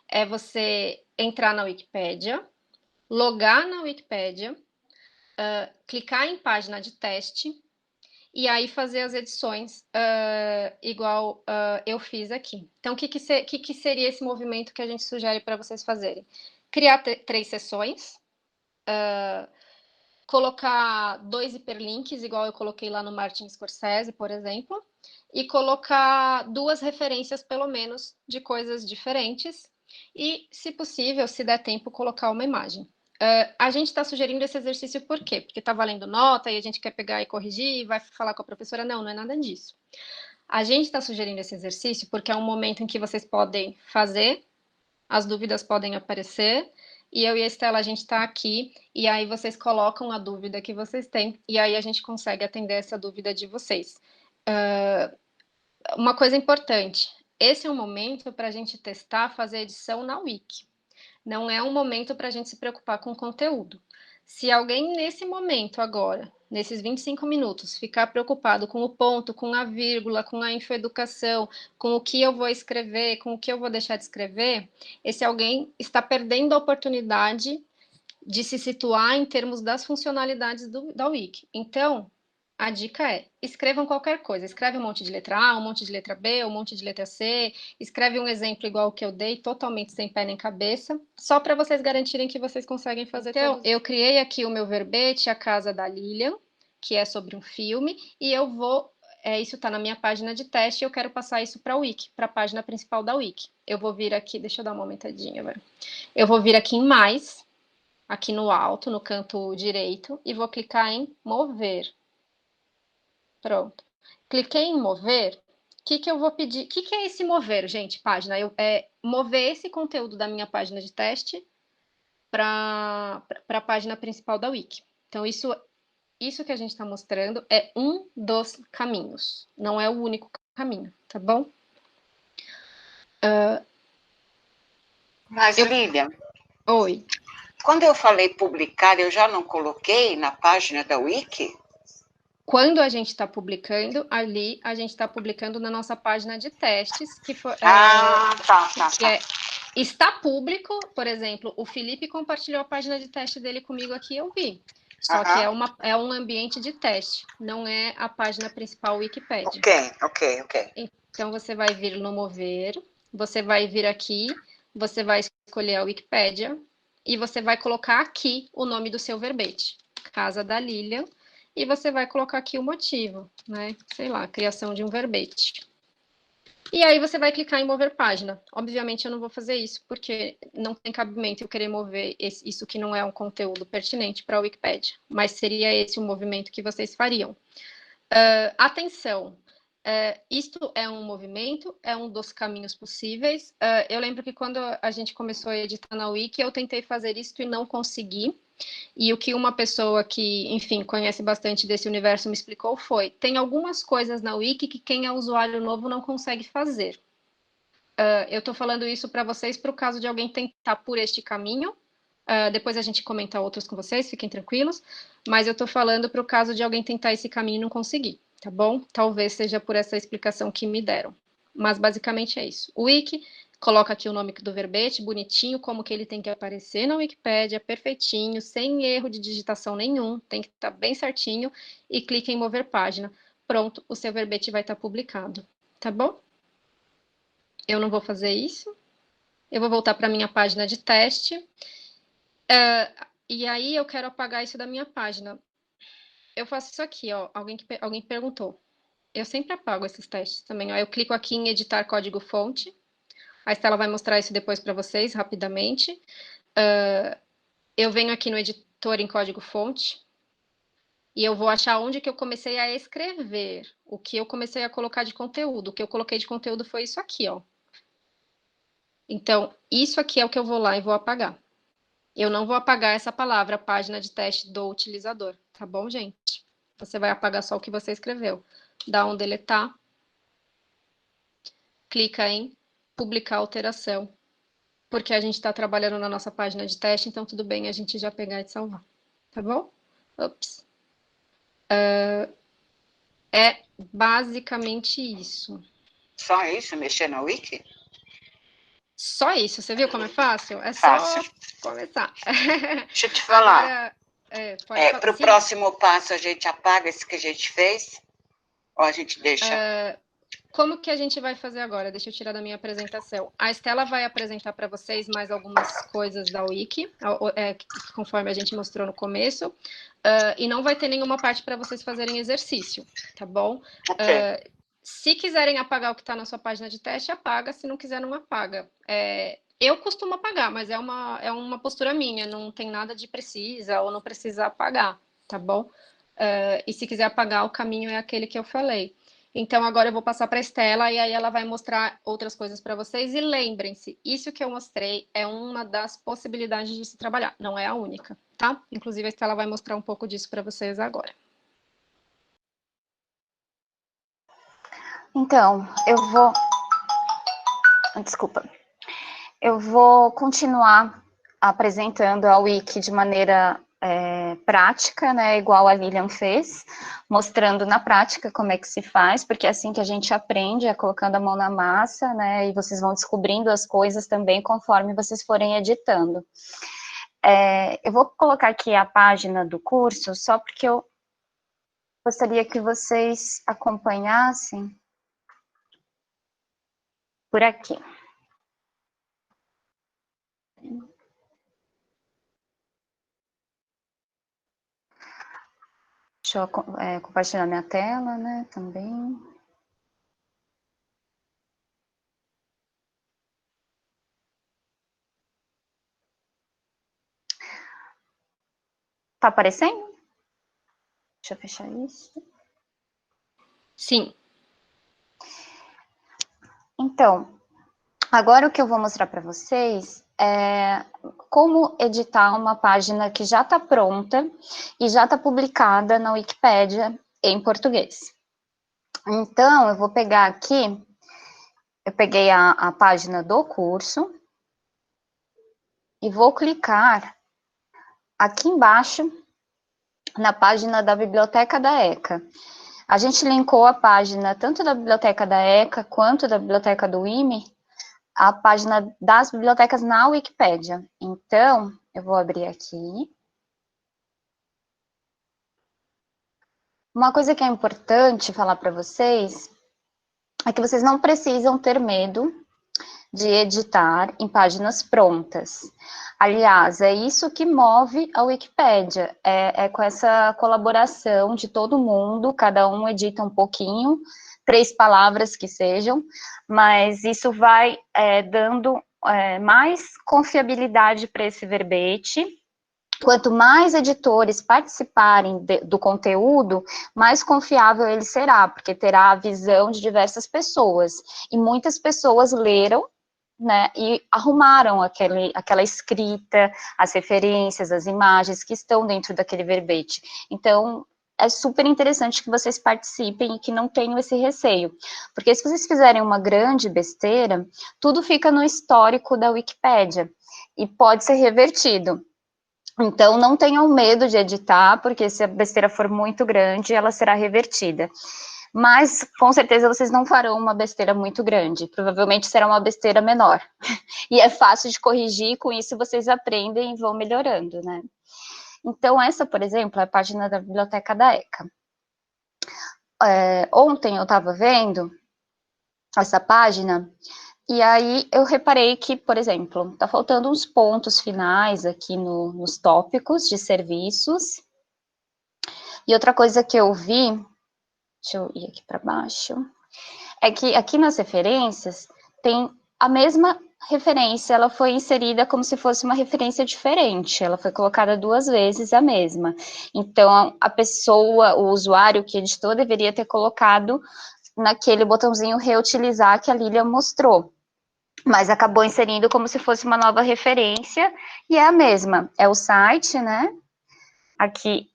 É você entrar na Wikipédia, logar na Wikipédia, clicar em página de teste e aí fazer as edições igual eu fiz aqui. Então, o que seria esse movimento que a gente sugere para vocês fazerem? Criar 3 sessões, colocar 2 hiperlinks, igual eu coloquei lá no Martin Scorsese, por exemplo, e colocar 2 referências, pelo menos, de coisas diferentes, e, se possível, se der tempo, colocar uma imagem. A gente está sugerindo esse exercício por quê? Porque está valendo nota e a gente quer pegar e corrigir e vai falar com a professora. Não, não é nada disso. A gente está sugerindo esse exercício porque é um momento em que vocês podem fazer, as dúvidas podem aparecer, e eu e a Estela, a gente está aqui, e aí vocês colocam a dúvida que vocês têm, e aí a gente consegue atender essa dúvida de vocês. Uma coisa importante, esse é um momento para a gente testar, fazer edição na Wiki. Não é um momento para a gente se preocupar com o conteúdo. Se alguém nesse momento agora, nesses 25 minutos, ficar preocupado com o ponto, com a vírgula, com a infoeducação, com o que eu vou escrever, com o que eu vou deixar de escrever, esse alguém está perdendo a oportunidade de se situar em termos das funcionalidades da Wiki. Então, a dica é, escrevam qualquer coisa. Escreve um monte de letra A, um monte de letra B, um monte de letra C. Escreve um exemplo igual o que eu dei, totalmente sem pé nem cabeça, só para vocês garantirem que vocês conseguem fazer. Então, eu criei aqui o meu verbete, A Casa da Lilian, que é sobre um filme, e eu vou... isso está na minha página de teste e eu quero passar isso para a Wiki, para a página principal da Wiki. Eu vou vir aqui, deixa eu dar uma aumentadinha agora. Eu vou vir aqui em mais, aqui no alto, no canto direito, e vou clicar em mover. Pronto. Cliquei em mover. O que eu vou pedir? O que é esse mover, gente? Página. Mover esse conteúdo da minha página de teste para a página principal da Wiki. Então, isso que a gente está mostrando é um dos caminhos. Não é o único caminho, tá bom? Mas, Lilian... Oi. Quando eu falei publicar, eu já não coloquei na página da Wiki? Quando a gente está publicando, ali a gente está publicando na nossa página de testes, que foi... tá. Está público, por exemplo, o Felipe compartilhou a página de teste dele comigo aqui, eu vi. Só que é um ambiente de teste, não é a página principal Wikipédia. Ok. Então, você vai vir no Mover, você vai vir aqui, você vai escolher a Wikipédia e você vai colocar aqui o nome do seu verbete, Casa da Lilian, e você vai colocar aqui o motivo, né? Sei lá, criação de um verbete. E aí você vai clicar em mover página. Obviamente eu não vou fazer isso, porque não tem cabimento eu querer mover isso que não é um conteúdo pertinente para a Wikipédia. Mas seria esse o movimento que vocês fariam. Atenção, isto é um movimento, é um dos caminhos possíveis. Eu lembro que quando a gente começou a editar na Wiki, eu tentei fazer isso e não consegui. E o que uma pessoa que, enfim, conhece bastante desse universo me explicou foi: tem algumas coisas na Wiki que quem é usuário novo não consegue fazer. Eu estou falando isso para vocês para o caso de alguém tentar por este caminho. Depois a gente comenta outros com vocês, fiquem tranquilos. Mas eu estou falando para o caso de alguém tentar esse caminho e não conseguir, tá bom? Talvez seja por essa explicação que me deram. Mas basicamente é isso. O Wiki coloca aqui o nome do verbete, bonitinho, como que ele tem que aparecer na Wikipédia, perfeitinho, sem erro de digitação nenhum, tem que estar bem certinho, e clica em mover página. Pronto, o seu verbete vai estar publicado, tá bom? Eu não vou fazer isso. Eu vou voltar para a minha página de teste. E aí eu quero apagar isso da minha página. Eu faço isso aqui, ó. Alguém perguntou. Eu sempre apago esses testes também. Ó. Eu clico aqui em editar código-fonte. A Estela vai mostrar isso depois para vocês, rapidamente. Eu venho aqui no editor em código-fonte. E eu vou achar onde que eu comecei a escrever. O que eu comecei a colocar de conteúdo. O que eu coloquei de conteúdo foi isso aqui, ó. Então, isso aqui é o que eu vou lá e vou apagar. Eu não vou apagar essa palavra, página de teste do utilizador, tá bom, gente? Você vai apagar só o que você escreveu. Dá um deletar, clica em publicar alteração, porque a gente está trabalhando na nossa página de teste, então tudo bem a gente já pegar e salvar, tá bom? Ups. É basicamente isso. Só isso, mexer na Wiki? Só isso, você viu como é fácil? É Fácil. só começar. Deixa eu te falar. Agora, pode falar. Para o próximo passo, a gente apaga esse que a gente fez? Ou a gente deixa? Como que a gente vai fazer agora? Deixa eu tirar da minha apresentação. A Estela vai apresentar para vocês mais algumas coisas da Wiki, conforme a gente mostrou no começo, e não vai ter nenhuma parte para vocês fazerem exercício, tá bom? Ok. Se quiserem apagar o que está na sua página de teste, apaga. Se não quiser, não apaga. Eu costumo apagar, mas é uma postura minha. Não tem nada de precisa ou não precisa apagar, tá bom? E se quiser apagar, o caminho é aquele que eu falei. Então, agora eu vou passar para a Estela e aí ela vai mostrar outras coisas para vocês. E lembrem-se, isso que eu mostrei é uma das possibilidades de se trabalhar, não é a única, tá? Inclusive, a Estela vai mostrar um pouco disso para vocês agora. Então, Desculpa. Eu vou continuar apresentando a Wiki de maneira prática, né, igual a Lilian fez, mostrando na prática como é que se faz, porque é assim que a gente aprende, é colocando a mão na massa, né, e vocês vão descobrindo as coisas também conforme vocês forem editando. Eu vou colocar aqui a página do curso, só porque eu gostaria que vocês acompanhassem por aqui. Deixa eu compartilhar minha tela, né, também. Tá aparecendo? Deixa eu fechar isso. Sim. Então, agora o que eu vou mostrar para vocês é como editar uma página que já está pronta e já está publicada na Wikipédia em português. Então, eu vou pegar aqui, eu peguei a página do curso e vou clicar aqui embaixo na página da Biblioteca da ECA. A gente linkou a página tanto da Biblioteca da ECA quanto da Biblioteca do IME, a página das bibliotecas na Wikipédia. Então, eu vou abrir aqui. Uma coisa que é importante falar para vocês é que vocês não precisam ter medo de editar em páginas prontas. Aliás, é isso que move a Wikipédia, é com essa colaboração de todo mundo, cada um edita um pouquinho, 3 palavras que sejam, mas isso vai dando mais confiabilidade para esse verbete. Quanto mais editores participarem do conteúdo, mais confiável ele será, porque terá a visão de diversas pessoas. E muitas pessoas leram, né, e arrumaram aquela escrita, as referências, as imagens que estão dentro daquele verbete. Então, é super interessante que vocês participem e que não tenham esse receio. Porque se vocês fizerem uma grande besteira, tudo fica no histórico da Wikipédia e pode ser revertido. Então, não tenham medo de editar, porque se a besteira for muito grande, ela será revertida. Mas, com certeza, vocês não farão uma besteira muito grande. Provavelmente será uma besteira menor. E é fácil de corrigir, com isso vocês aprendem e vão melhorando, né? Então, essa, por exemplo, é a página da Biblioteca da ECA. Ontem eu estava vendo essa página, e aí eu reparei que, por exemplo, está faltando uns pontos finais aqui nos tópicos de serviços. E outra coisa que eu vi, deixa eu ir aqui para baixo, é que aqui nas referências tem a mesma referência, ela foi inserida como se fosse uma referência diferente, ela foi colocada 2 vezes a mesma. Então, a pessoa, o usuário que editou, deveria ter colocado naquele botãozinho reutilizar que a Lília mostrou, mas acabou inserindo como se fosse uma nova referência, e é a mesma, é o site, né? Aqui,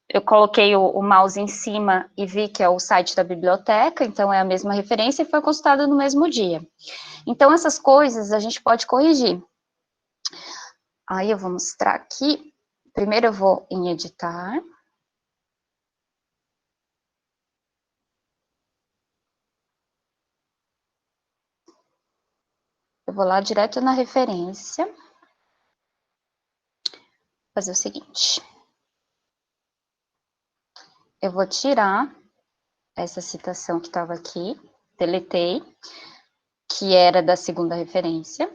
eu coloquei o mouse em cima e vi que é o site da biblioteca, então é a mesma referência e foi consultado no mesmo dia. Então, essas coisas a gente pode corrigir. Aí eu vou mostrar aqui. Primeiro eu vou em editar. Eu vou lá direto na referência. Fazer o seguinte. Eu vou tirar essa citação que estava aqui, deletei, que era da segunda referência.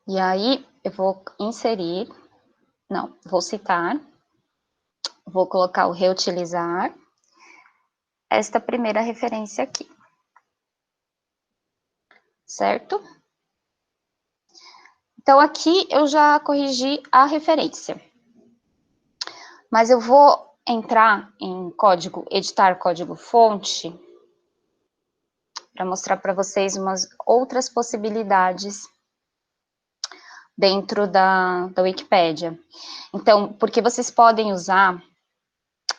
E aí, eu vou inserir, não, vou citar, vou colocar o reutilizar, esta primeira referência aqui. Certo? Então, aqui eu já corrigi a referência. Mas eu vou entrar em código, editar código fonte, para mostrar para vocês umas outras possibilidades dentro da Wikipédia. Então, porque vocês podem usar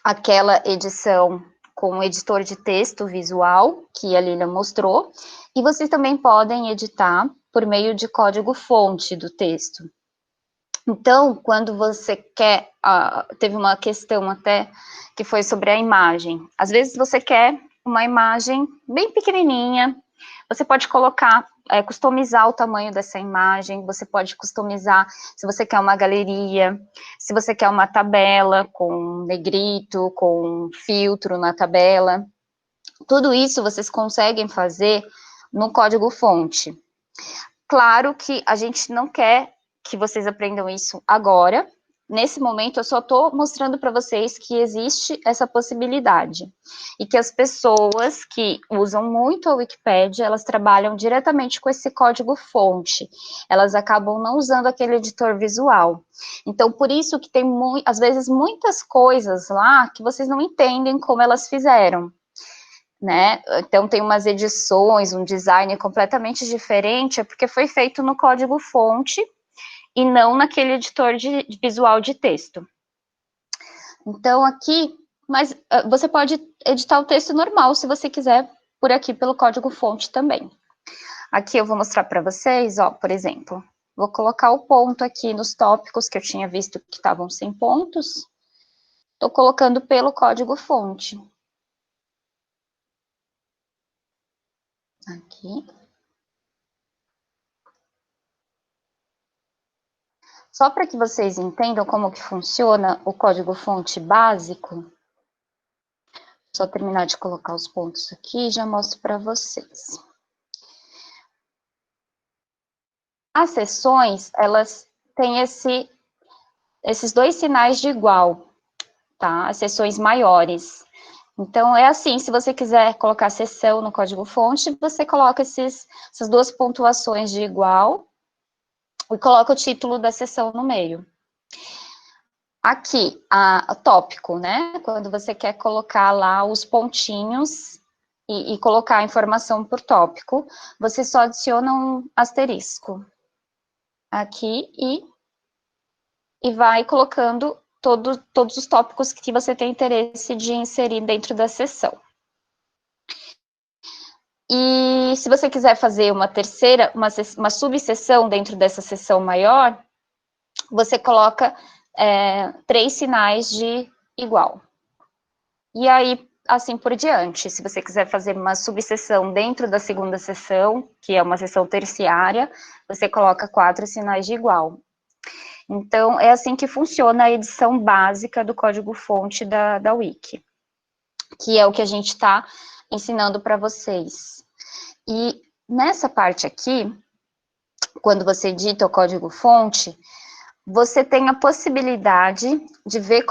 aquela edição com o editor de texto visual, que a Lília mostrou, e vocês também podem editar por meio de código fonte do texto. Então, quando você quer, teve uma questão até que foi sobre a imagem. Às vezes você quer uma imagem bem pequenininha, você pode colocar, customizar o tamanho dessa imagem, você pode customizar se você quer uma galeria, se você quer uma tabela com negrito, com filtro na tabela. Tudo isso vocês conseguem fazer no código fonte. Claro que a gente não quer que vocês aprendam isso agora. Nesse momento, eu só estou mostrando para vocês que existe essa possibilidade. E que as pessoas que usam muito a Wikipédia, elas trabalham diretamente com esse código-fonte. Elas acabam não usando aquele editor visual. Então, por isso que tem, às vezes, muitas coisas lá que vocês não entendem como elas fizeram. Né? Então tem umas edições, um design completamente diferente, porque foi feito no código fonte e não naquele editor de visual de texto. Então aqui, mas você pode editar o texto normal, se você quiser, por aqui pelo código fonte também. Aqui eu vou mostrar para vocês, ó, por exemplo, vou colocar o ponto aqui nos tópicos que eu tinha visto que estavam sem pontos, estou colocando pelo código fonte. Aqui. Só para que vocês entendam como que funciona o código-fonte básico, só terminar de colocar os pontos aqui e já mostro para vocês. As seções, elas têm esses dois sinais de igual, tá? As seções maiores. Então, é assim, se você quiser colocar seção no código-fonte, você coloca essas duas pontuações de igual e coloca o título da seção no meio. Aqui, o tópico, né? Quando você quer colocar lá os pontinhos e colocar a informação por tópico, você só adiciona um asterisco aqui e vai colocando todos os tópicos que você tem interesse de inserir dentro da seção. E se você quiser fazer uma subseção dentro dessa seção maior, você coloca 3 sinais de igual. E aí, assim por diante. Se você quiser fazer uma subseção dentro da segunda seção, que é uma seção terciária, você coloca 4 sinais de igual. Então, é assim que funciona a edição básica do código-fonte da Wiki, que é o que a gente está ensinando para vocês. E nessa parte aqui, quando você edita o código-fonte, você tem a possibilidade de ver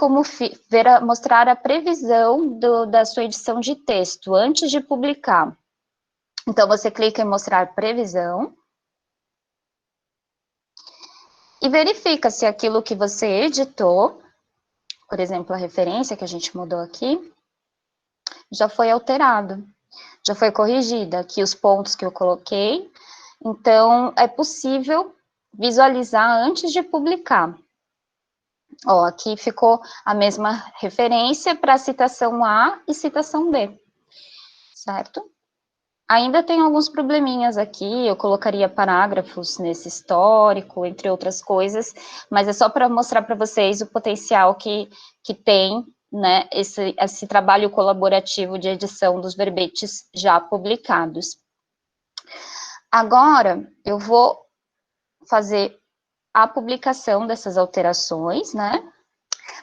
mostrar a previsão da sua edição de texto antes de publicar. Então, você clica em mostrar previsão e verifica se aquilo que você editou, por exemplo, a referência que a gente mudou aqui, já foi alterado, já foi corrigida, aqui os pontos que eu coloquei. Então, é possível visualizar antes de publicar. Ó, aqui ficou a mesma referência para citação A e citação B, certo? Ainda tem alguns probleminhas aqui, eu colocaria parágrafos nesse histórico, entre outras coisas, mas é só para mostrar para vocês o potencial que tem, né, esse trabalho colaborativo de edição dos verbetes já publicados. Agora, eu vou fazer a publicação dessas alterações, né?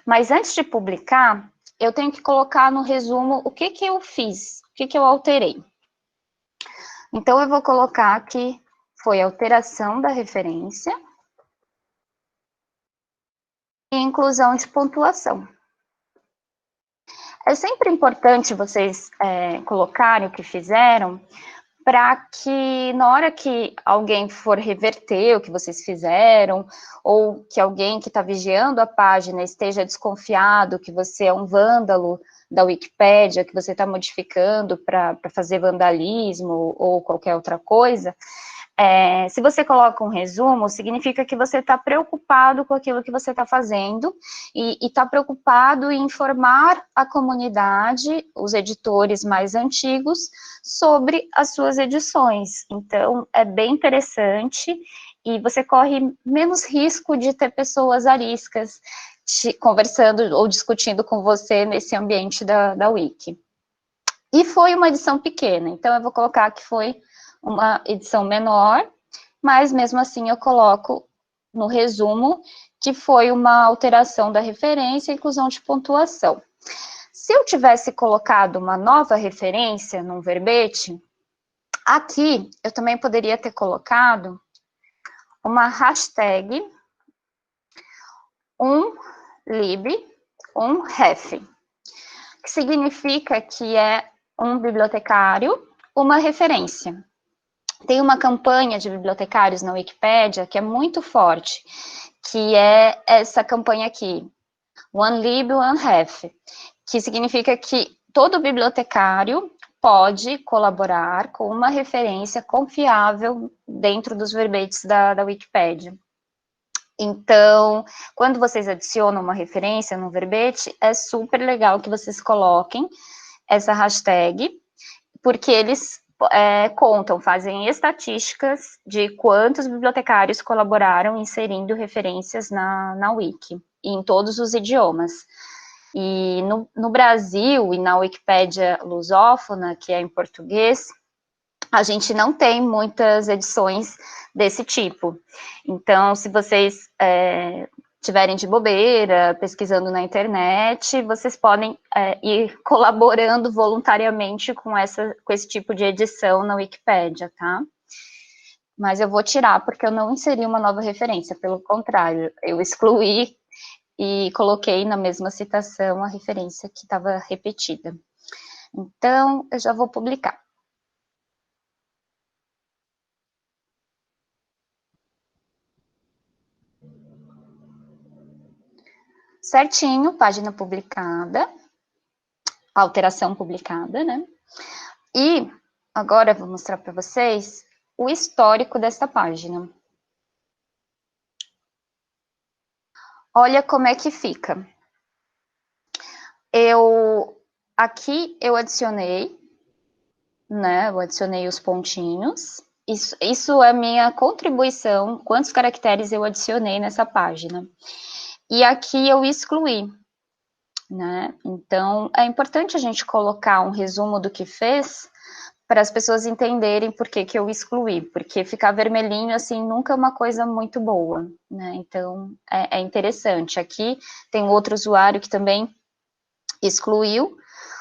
Mas antes de publicar, eu tenho que colocar no resumo o que eu fiz, o que eu alterei. Então, eu vou colocar que foi alteração da referência e inclusão de pontuação. É sempre importante vocês colocarem o que fizeram, para que na hora que alguém for reverter o que vocês fizeram, ou que alguém que está vigiando a página esteja desconfiado que você é um vândalo da Wikipédia, que você está modificando para fazer vandalismo ou qualquer outra coisa, se você coloca um resumo, significa que você está preocupado com aquilo que você está fazendo e está preocupado em informar a comunidade, os editores mais antigos, sobre as suas edições. Então, é bem interessante e você corre menos risco de ter pessoas ariscas conversando ou discutindo com você nesse ambiente da Wiki. E foi uma edição pequena, então eu vou colocar que foi uma edição menor, mas mesmo assim eu coloco no resumo que foi uma alteração da referência e inclusão de pontuação. Se eu tivesse colocado uma nova referência num verbete, aqui eu também poderia ter colocado uma hashtag lib1ref, que significa que é um bibliotecário, uma referência. Tem uma campanha de bibliotecários na Wikipédia que é muito forte, que é essa campanha aqui, OneLib, OneRef, que significa que todo bibliotecário pode colaborar com uma referência confiável dentro dos verbetes da Wikipédia. Então, quando vocês adicionam uma referência no verbete, é super legal que vocês coloquem essa hashtag, porque eles fazem estatísticas de quantos bibliotecários colaboraram inserindo referências na Wiki, em todos os idiomas. E no Brasil, e na Wikipédia lusófona, que é em português, a gente não tem muitas edições desse tipo. Então, se vocês tiverem de bobeira, pesquisando na internet, vocês podem ir colaborando voluntariamente com esse tipo de edição na Wikipédia, tá? Mas eu vou tirar, porque eu não inseri uma nova referência, pelo contrário, eu excluí e coloquei na mesma citação a referência que estava repetida. Então, eu já vou publicar. Certinho, página publicada, alteração publicada, né? E agora eu vou mostrar para vocês o histórico dessa página. Olha como é que fica. Aqui eu adicionei, né? Eu adicionei os pontinhos. Isso é a minha contribuição, quantos caracteres eu adicionei nessa página. E aqui eu excluí, né? Então, é importante a gente colocar um resumo do que fez para as pessoas entenderem por que eu excluí, porque ficar vermelhinho, assim, nunca é uma coisa muito boa, né? Então, é interessante. Aqui tem outro usuário que também excluiu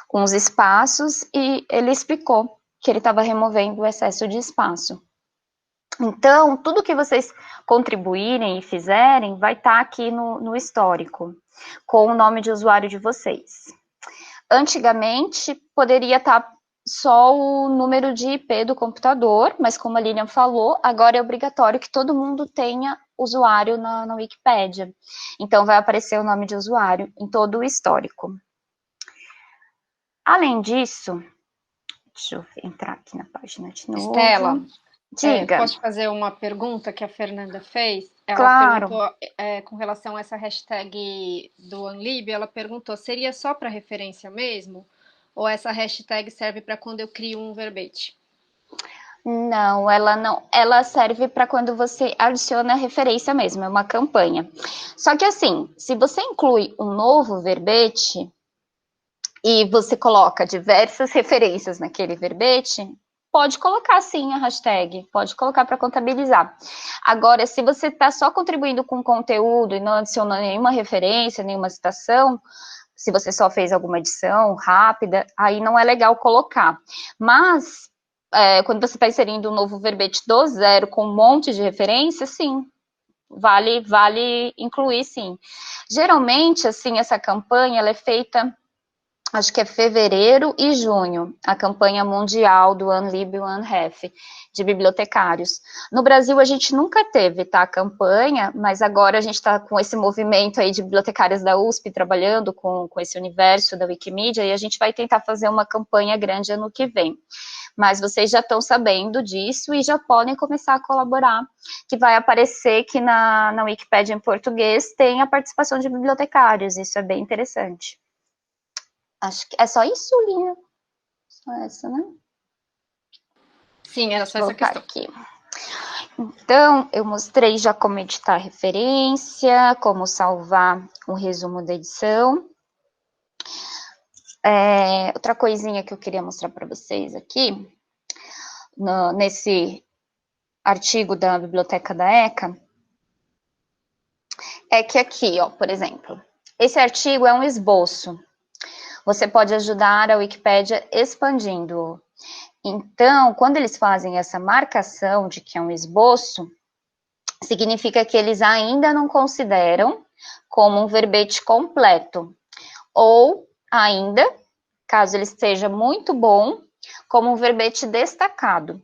com os espaços e ele explicou que ele estava removendo o excesso de espaço. Então, tudo que vocês contribuírem e fizerem vai estar aqui no histórico, com o nome de usuário de vocês. Antigamente, poderia estar só o número de IP do computador, mas como a Lilian falou, agora é obrigatório que todo mundo tenha usuário na Wikipédia. Então, vai aparecer o nome de usuário em todo o histórico. Além disso, deixa eu entrar aqui na página de novo. Estela, diga. Posso fazer uma pergunta que a Fernanda fez? Ela claro. Perguntou com relação a essa hashtag do Unlib, ela perguntou, seria só para referência mesmo? Ou essa hashtag serve para quando eu crio um verbete? Não, ela serve para quando você adiciona a referência mesmo, é uma campanha. Só que assim, se você inclui um novo verbete e você coloca diversas referências naquele verbete, pode colocar sim a hashtag, pode colocar para contabilizar. Agora, se você está só contribuindo com conteúdo e não adicionando nenhuma referência, nenhuma citação, se você só fez alguma edição rápida, aí não é legal colocar. Mas, quando você está inserindo um novo verbete do zero com um monte de referência, sim, vale incluir, sim. Geralmente, assim, essa campanha, ela é feita, acho que é fevereiro e junho, a campanha mundial do Unlib One Ref, de bibliotecários. No Brasil, a gente nunca teve, tá, a campanha, mas agora a gente está com esse movimento aí de bibliotecárias da USP, trabalhando com esse universo da Wikimedia, e a gente vai tentar fazer uma campanha grande ano que vem. Mas vocês já estão sabendo disso e já podem começar a colaborar, que vai aparecer que na Wikipédia em português tem a participação de bibliotecários, isso é bem interessante. Acho que é só isso, Linha? Só essa, né? Sim, era só essa questão. Aqui. Então, eu mostrei já como editar referência, como salvar um resumo da edição. Outra coisinha que eu queria mostrar para vocês aqui, nesse artigo da Biblioteca da ECA, é que aqui, ó, por exemplo, esse artigo é um esboço. Você pode ajudar a Wikipédia expandindo. Então, quando eles fazem essa marcação de que é um esboço, significa que eles ainda não consideram como um verbete completo. Ou ainda, caso ele esteja muito bom, como um verbete destacado.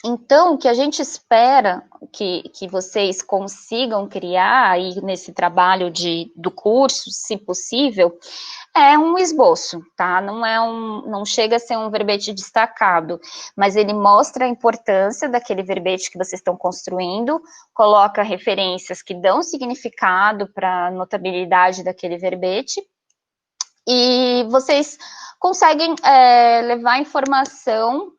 Então, o que a gente espera que vocês consigam criar aí nesse trabalho do curso, se possível, é um esboço, tá? Não chega a ser um verbete destacado, mas ele mostra a importância daquele verbete que vocês estão construindo, coloca referências que dão significado para a notabilidade daquele verbete, e vocês conseguem levar informação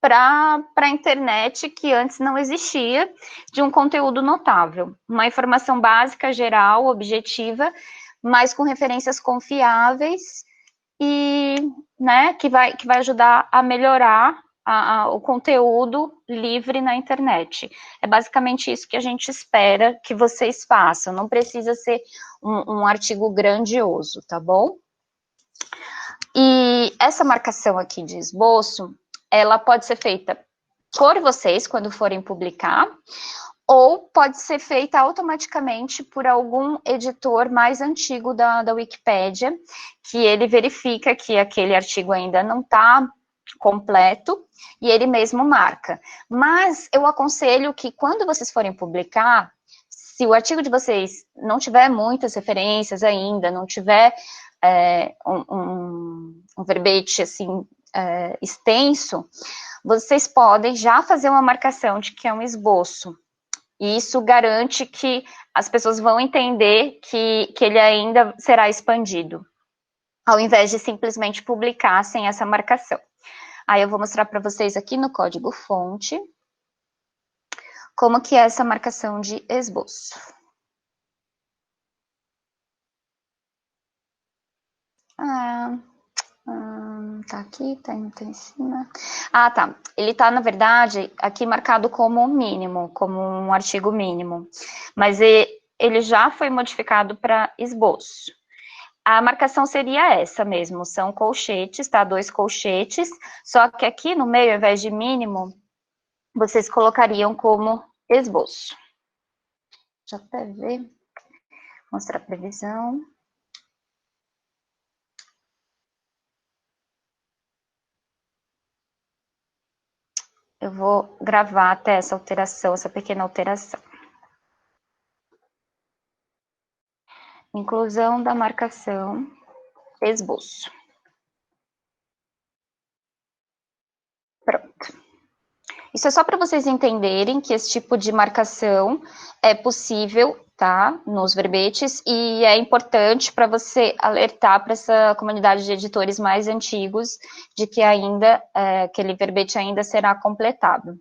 para a internet que antes não existia, de um conteúdo notável. Uma informação básica, geral, objetiva, mas com referências confiáveis e, né, que vai ajudar a melhorar o conteúdo livre na internet. É basicamente isso que a gente espera que vocês façam. Não precisa ser um artigo grandioso, tá bom? E essa marcação aqui de esboço, ela pode ser feita por vocês quando forem publicar, ou pode ser feita automaticamente por algum editor mais antigo da Wikipédia, que ele verifica que aquele artigo ainda não está completo, e ele mesmo marca. Mas eu aconselho que quando vocês forem publicar, se o artigo de vocês não tiver muitas referências ainda, não tiver um verbete assim extenso, vocês podem já fazer uma marcação de que é um esboço. E isso garante que as pessoas vão entender que ele ainda será expandido, ao invés de simplesmente publicar sem essa marcação. Aí eu vou mostrar para vocês aqui no código-fonte como que é essa marcação de esboço. Tá aqui, tá em cima. Ah, tá. Ele tá, na verdade, aqui marcado como mínimo, como um artigo mínimo. Mas ele já foi modificado para esboço. A marcação seria essa mesmo, são colchetes, tá? 2 colchetes, só que aqui no meio, ao invés de mínimo, vocês colocariam como esboço. Deixa eu até ver, mostrar a previsão. Eu vou gravar até essa alteração, essa pequena alteração. Inclusão da marcação esboço. Pronto. Isso é só para vocês entenderem que esse tipo de marcação é possível, tá? Nos verbetes, e é importante para você alertar para essa comunidade de editores mais antigos de que ainda, aquele verbete ainda será completado.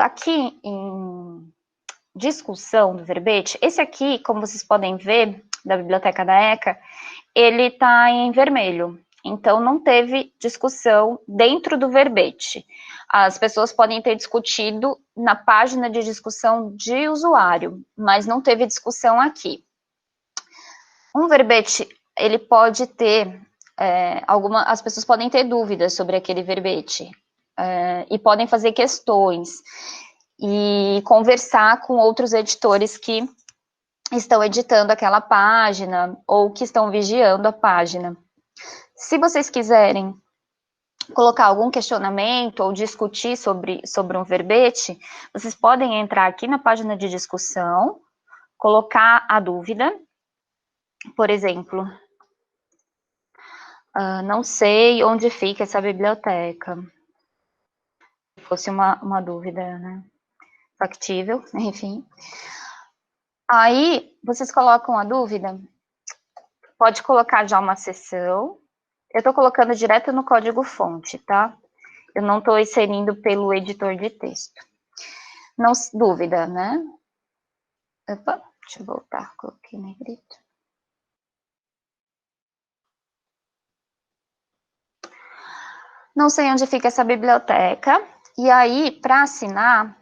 Aqui em discussão do verbete, esse aqui, como vocês podem ver, da biblioteca da ECA, ele está em vermelho. Então, não teve discussão dentro do verbete. As pessoas podem ter discutido na página de discussão de usuário, mas não teve discussão aqui. Um verbete, ele pode ter, as pessoas podem ter dúvidas sobre aquele verbete, e podem fazer questões, e conversar com outros editores que estão editando aquela página, ou que estão vigiando a página. Se vocês quiserem colocar algum questionamento ou discutir sobre um verbete, vocês podem entrar aqui na página de discussão, colocar a dúvida, por exemplo, não sei onde fica essa biblioteca. Se fosse uma dúvida, né, factível, enfim. Aí, vocês colocam a dúvida, pode colocar já uma seção. Eu estou colocando direto no código-fonte, tá? Eu não estou inserindo pelo editor de texto. Não, dúvida, né? Opa, deixa eu voltar, coloquei negrito. Não sei onde fica essa biblioteca. E aí, para assinar,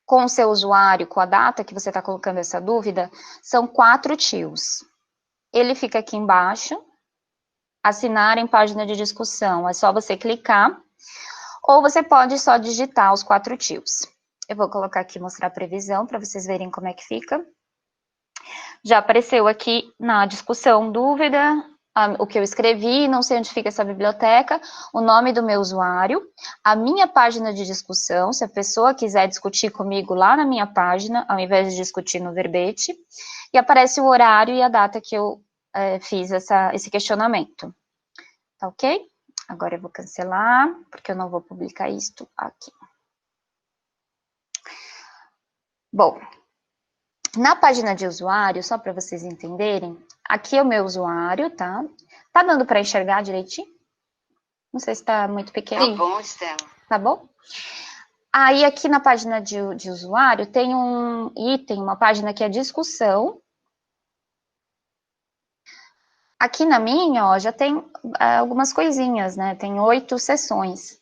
com o seu usuário, com a data que você está colocando essa dúvida, são 4 tios. Ele fica aqui embaixo. Assinar em página de discussão, é só você clicar, ou você pode só digitar os 4 tios. Eu vou colocar aqui, mostrar a previsão, para vocês verem como é que fica. Já apareceu aqui na discussão dúvida, o que eu escrevi, não sei onde fica essa biblioteca, o nome do meu usuário, a minha página de discussão, se a pessoa quiser discutir comigo lá na minha página, ao invés de discutir no verbete, e aparece o horário e a data que eu fiz esse questionamento. Tá ok? Agora eu vou cancelar, porque eu não vou publicar isto aqui. Bom, na página de usuário, só para vocês entenderem, aqui é o meu usuário, tá? Tá dando para enxergar direitinho? Não sei se tá muito pequeno. Tá bom, Estela. Tá bom? Aí, aqui na página de usuário, tem um item, uma página que é discussão. Aqui na minha, ó, já tem algumas coisinhas, né? Tem 8 sessões.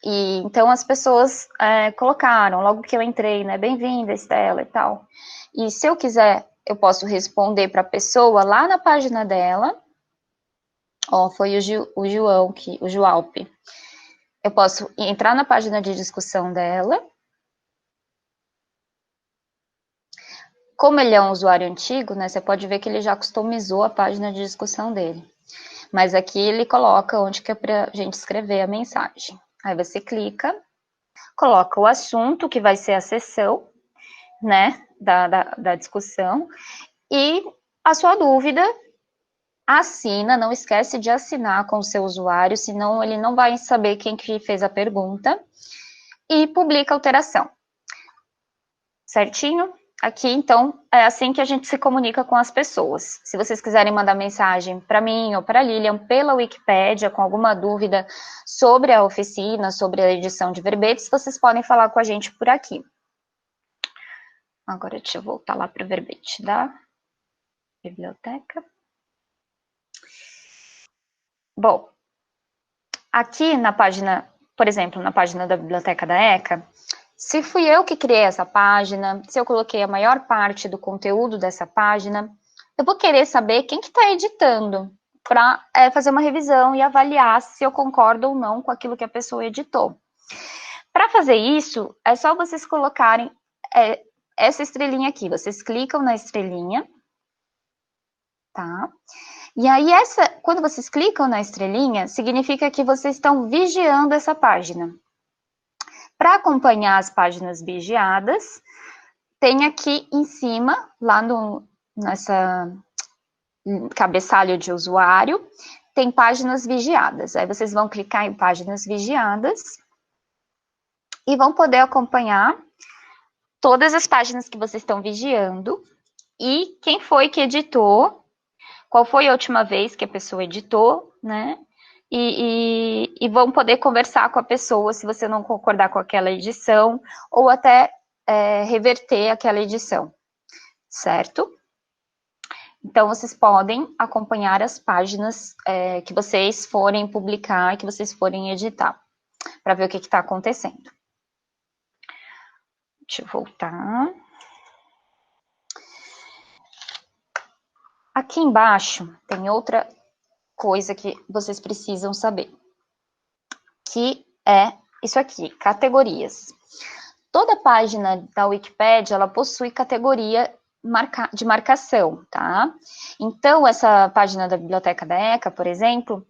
E então as pessoas colocaram, logo que eu entrei, né? Bem-vinda, Estela e tal. E se eu quiser, eu posso responder para a pessoa lá na página dela. Ó, foi o João, o Joalpe. Eu posso entrar na página de discussão dela. Como ele é um usuário antigo, né? Você pode ver que ele já customizou a página de discussão dele. Mas aqui ele coloca onde que é para a gente escrever a mensagem. Aí você clica, coloca o assunto, que vai ser a sessão, né, da discussão, e a sua dúvida, assina, não esquece de assinar com o seu usuário, senão ele não vai saber quem que fez a pergunta, e publica a alteração. Certinho? Aqui, então, é assim que a gente se comunica com as pessoas. Se vocês quiserem mandar mensagem para mim ou para a Lilian pela Wikipédia, com alguma dúvida sobre a oficina, sobre a edição de verbetes, vocês podem falar com a gente por aqui. Agora, deixa eu voltar lá para o verbete da biblioteca. Bom, aqui na página, por exemplo, na página da biblioteca da ECA, se fui eu que criei essa página, se eu coloquei a maior parte do conteúdo dessa página, eu vou querer saber quem que está editando, para fazer uma revisão e avaliar se eu concordo ou não com aquilo que a pessoa editou. Para fazer isso, é só vocês colocarem essa estrelinha aqui. Vocês clicam na estrelinha, tá? E aí, quando vocês clicam na estrelinha, significa que vocês estão vigiando essa página. Para acompanhar as páginas vigiadas, tem aqui em cima, lá nessa cabeçalho de usuário, tem páginas vigiadas. Aí vocês vão clicar em páginas vigiadas e vão poder acompanhar todas as páginas que vocês estão vigiando e quem foi que editou, qual foi a última vez que a pessoa editou, né? E vão poder conversar com a pessoa se você não concordar com aquela edição, ou até reverter aquela edição, certo? Então, vocês podem acompanhar as páginas que vocês forem publicar, que vocês forem editar, para ver o que está acontecendo. Deixa eu voltar. Aqui embaixo tem outra coisa que vocês precisam saber, que é isso aqui, categorias. Toda página da Wikipédia, ela possui categoria de marcação, tá? Então, essa página da Biblioteca da ECA, por exemplo,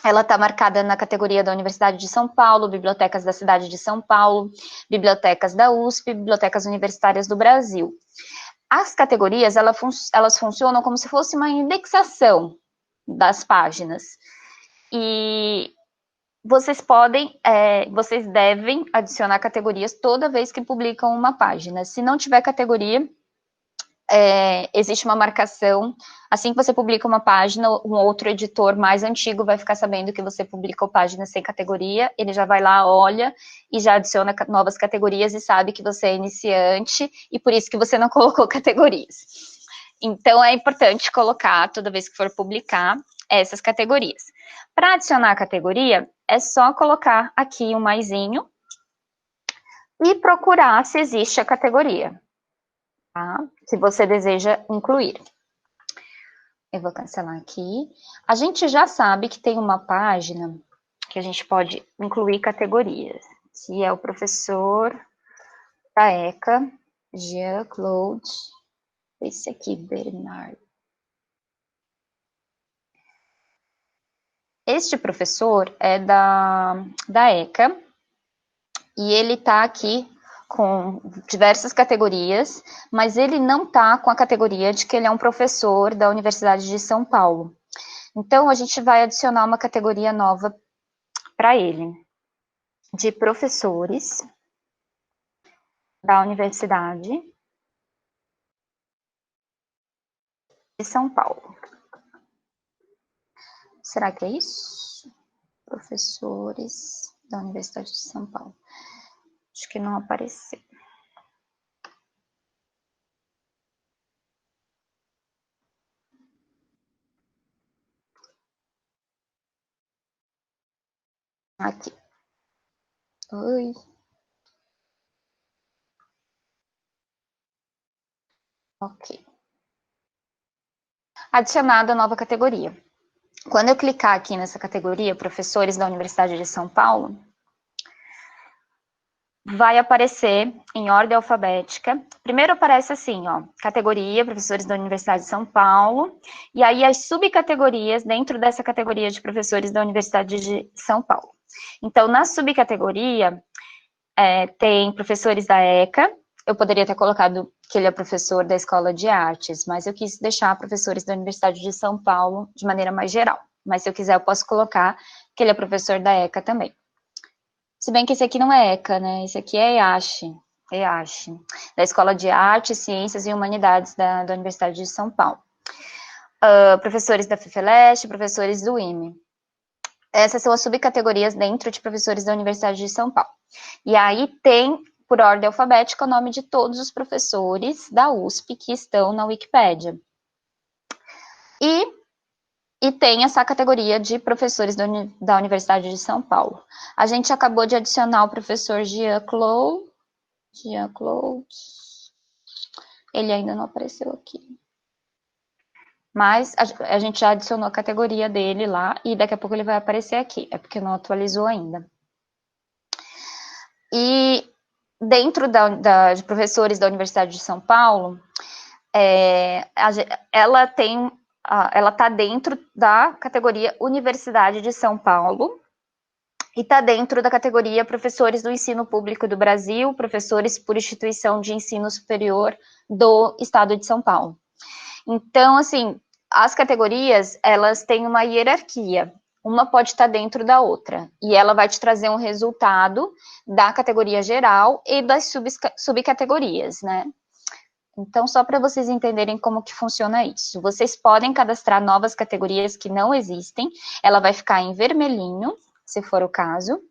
ela está marcada na categoria da Universidade de São Paulo, bibliotecas da cidade de São Paulo, bibliotecas da USP, bibliotecas universitárias do Brasil. As categorias, elas funcionam como se fosse uma indexação das páginas. E vocês vocês devem adicionar categorias toda vez que publicam uma página. Se não tiver categoria, existe uma marcação. Assim que você publica uma página, um outro editor mais antigo vai ficar sabendo que você publicou páginas sem categoria, ele já vai lá, olha, e já adiciona novas categorias e sabe que você é iniciante, e por isso que você não colocou categorias. Então, é importante colocar, toda vez que for publicar, essas categorias. Para adicionar a categoria, é só colocar aqui um maisinho e procurar se existe a categoria, tá? Se você deseja incluir. Eu vou cancelar aqui. A gente já sabe que tem uma página que a gente pode incluir categorias, que é o professor da ECA, Jean-Claude, esse aqui, Bernardo. Este professor é da ECA, e ele está aqui com diversas categorias, mas ele não está com a categoria de que ele é um professor da Universidade de São Paulo. Então, a gente vai adicionar uma categoria nova para ele, de professores da Universidade de São Paulo. Será que é isso? Professores da Universidade de São Paulo. Acho que não apareceu. Aqui. Oi. Ok. Adicionada a nova categoria. Quando eu clicar aqui nessa categoria, professores da Universidade de São Paulo, vai aparecer em ordem alfabética. Primeiro aparece assim, ó, categoria, professores da Universidade de São Paulo, e aí as subcategorias dentro dessa categoria de professores da Universidade de São Paulo. Então, na subcategoria, tem professores da ECA, eu poderia ter colocado que ele é professor da Escola de Artes, mas eu quis deixar professores da Universidade de São Paulo de maneira mais geral. Mas se eu quiser, eu posso colocar que ele é professor da ECA também. Se bem que esse aqui não é ECA, né? Esse aqui é EASH, da Escola de Artes, Ciências e Humanidades da Universidade de São Paulo. Professores da FEFELESTE, professores do IME. Essas são as subcategorias dentro de professores da Universidade de São Paulo. E aí tem, por ordem alfabética, o nome de todos os professores da USP que estão na Wikipédia. E tem essa categoria de professores da Universidade de São Paulo. A gente acabou de adicionar o professor Jean-Claude. Ele ainda não apareceu aqui. Mas a gente já adicionou a categoria dele lá e daqui a pouco ele vai aparecer aqui. É porque não atualizou ainda. E dentro de professores da Universidade de São Paulo, ela está dentro da categoria Universidade de São Paulo e está dentro da categoria Professores do Ensino Público do Brasil, professores por instituição de ensino superior do Estado de São Paulo. Então, assim, as categorias, elas têm uma hierarquia. Uma pode estar dentro da outra, e ela vai te trazer um resultado da categoria geral e das subcategorias, né? Então, só para vocês entenderem como que funciona isso. Vocês podem cadastrar novas categorias que não existem, ela vai ficar em vermelhinho, se for o caso.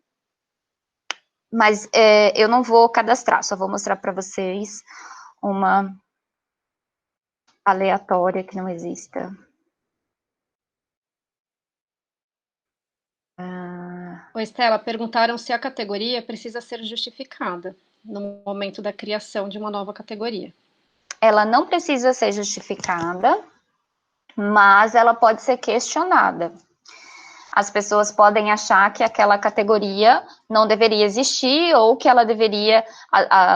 Mas eu não vou cadastrar, só vou mostrar para vocês uma aleatória que não exista. Oi, Estela, perguntaram se a categoria precisa ser justificada no momento da criação de uma nova categoria. Ela não precisa ser justificada, mas ela pode ser questionada. As pessoas podem achar que aquela categoria não deveria existir ou que ela deveria,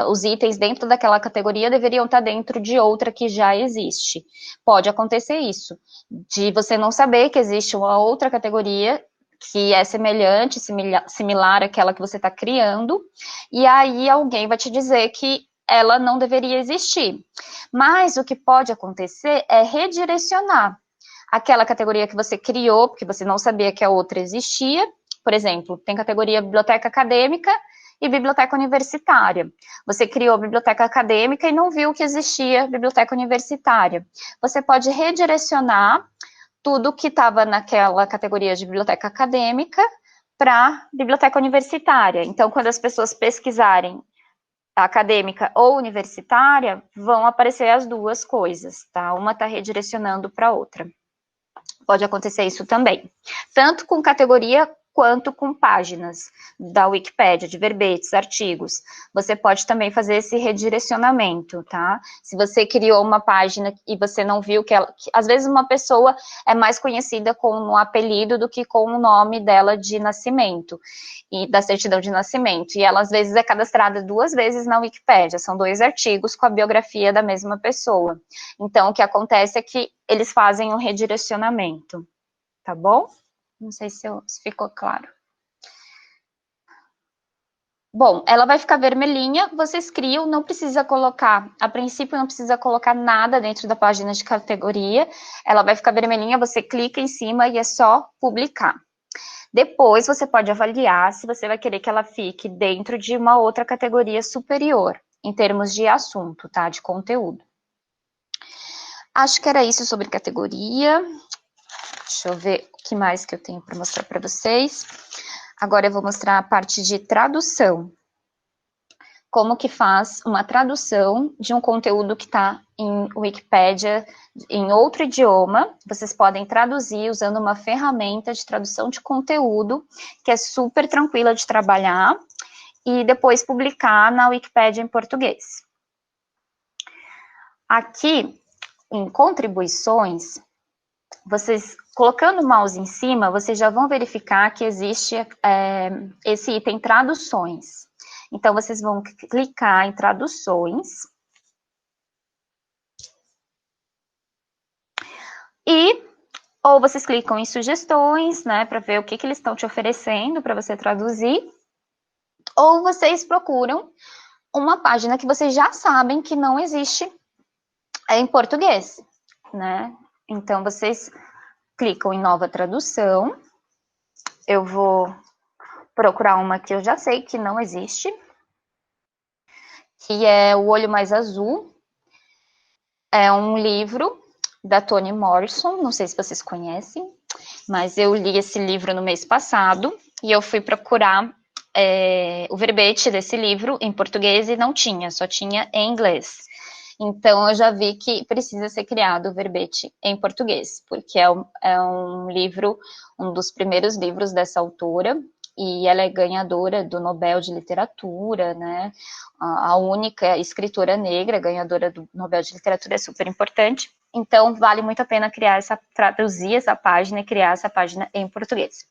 os itens dentro daquela categoria deveriam estar dentro de outra que já existe. Pode acontecer isso, de você não saber que existe uma outra categoria que é semelhante, similar àquela que você está criando, e aí alguém vai te dizer que ela não deveria existir. Mas o que pode acontecer é redirecionar aquela categoria que você criou, porque você não sabia que a outra existia. Por exemplo, tem categoria biblioteca acadêmica e biblioteca universitária. Você criou biblioteca acadêmica e não viu que existia biblioteca universitária. Você pode redirecionar tudo que estava naquela categoria de biblioteca acadêmica para biblioteca universitária. Então, quando as pessoas pesquisarem acadêmica ou universitária, vão aparecer as duas coisas, tá? Uma está redirecionando para a outra. Pode acontecer isso também. Tanto com categoria quanto com páginas da Wikipédia, de verbetes, artigos. Você pode também fazer esse redirecionamento, tá? Se você criou uma página e você não viu que ela... Às vezes uma pessoa é mais conhecida com um apelido do que com o nome dela de nascimento, e da certidão de nascimento. E ela, às vezes, é cadastrada 2 vezes na Wikipédia. São 2 artigos com a biografia da mesma pessoa. Então, o que acontece é que eles fazem um redirecionamento, tá bom? Não sei se ficou claro. Bom, ela vai ficar vermelhinha, vocês criam, não precisa colocar, a princípio não precisa colocar nada dentro da página de categoria, ela vai ficar vermelhinha, você clica em cima e é só publicar. Depois você pode avaliar se você vai querer que ela fique dentro de uma outra categoria superior, em termos de assunto, tá? De conteúdo. Acho que era isso sobre categoria. Deixa eu ver o que mais que eu tenho para mostrar para vocês. Agora eu vou mostrar a parte de tradução. como que faz uma tradução de um conteúdo que está em Wikipédia em outro idioma. Vocês podem traduzir usando uma ferramenta de tradução de conteúdo, que é super tranquila de trabalhar, e depois publicar na Wikipédia em português. Aqui, em contribuições, vocês, colocando o mouse em cima, vocês já vão verificar que existe esse item traduções. Então, vocês vão clicar em traduções. Ou vocês clicam em sugestões, né, para ver o que eles estão te oferecendo para você traduzir. Ou vocês procuram uma página que vocês já sabem que não existe em português, né? Então, vocês clicam em nova tradução. Eu vou procurar uma que eu já sei que não existe, que é O Olho Mais Azul. É um livro da Toni Morrison, não sei se vocês conhecem, mas eu li esse livro no mês passado, e eu fui procurar o verbete desse livro em português e não tinha, só tinha em inglês. Então, eu já vi que precisa ser criado o verbete em português, porque é um livro, um dos primeiros livros dessa autora, e ela é ganhadora do Nobel de Literatura, né? A única escritora negra ganhadora do Nobel de Literatura, é super importante. Então, vale muito a pena traduzir essa página e criar essa página em português.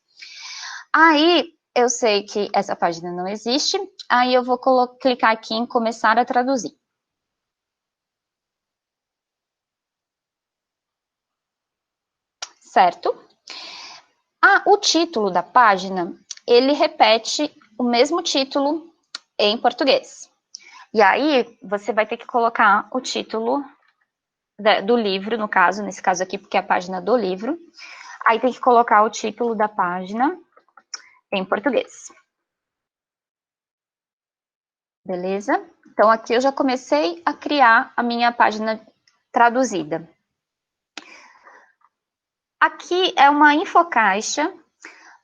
Aí, eu sei que essa página não existe, aí eu vou clicar aqui em começar a traduzir. Certo? O título da página, ele repete o mesmo título em português. E aí, você vai ter que colocar o título do livro, no caso, nesse caso aqui, porque é a página do livro. Aí tem que colocar o título da página em português. Beleza? Então, aqui eu já comecei a criar a minha página traduzida. Aqui é uma infocaixa,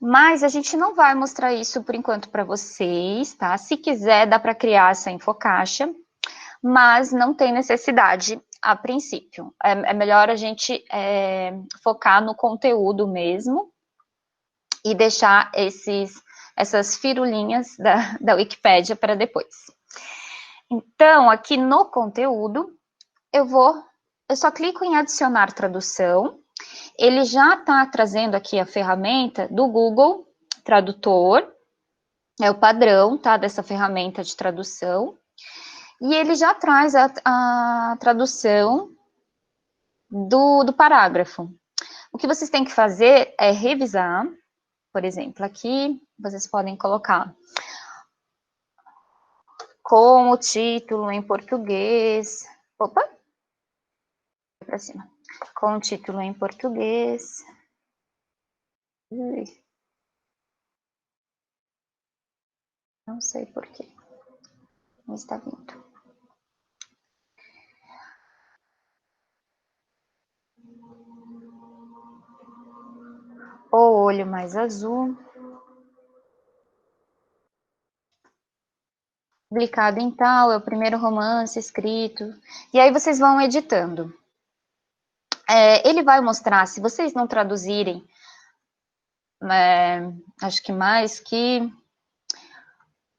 mas a gente não vai mostrar isso por enquanto para vocês, tá? Se quiser, dá para criar essa infocaixa, mas não tem necessidade a princípio. É melhor a gente focar no conteúdo mesmo e deixar essas firulinhas da Wikipédia para depois. Então, aqui no conteúdo, eu só clico em adicionar tradução. Ele já está trazendo aqui a ferramenta do Google Tradutor, é o padrão, tá, dessa ferramenta de tradução, e ele já traz a tradução do parágrafo. O que vocês têm que fazer é revisar, por exemplo, aqui vocês podem colocar com o título em português, para cima, com o título em português, não sei por que não está vindo. O Olho Mais Azul, publicado em tal, é o primeiro romance escrito, e aí vocês vão editando. Ele vai mostrar, se vocês não traduzirem, acho que mais que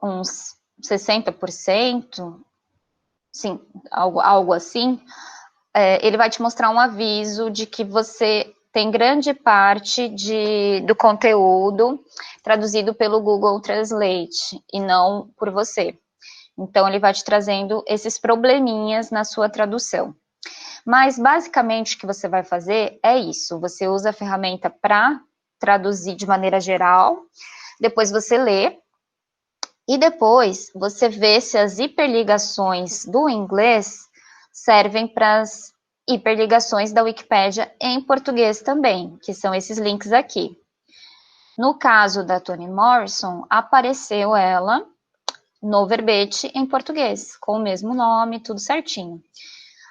uns 60%, sim, algo assim, ele vai te mostrar um aviso de que você tem grande parte do conteúdo traduzido pelo Google Translate e não por você. Então, ele vai te trazendo esses probleminhas na sua tradução. Mas, basicamente, o que você vai fazer é isso. Você usa a ferramenta para traduzir de maneira geral, depois você lê, e depois você vê se as hiperligações do inglês servem para as hiperligações da Wikipédia em português também, que são esses links aqui. No caso da Toni Morrison, apareceu ela no verbete em português, com o mesmo nome, tudo certinho.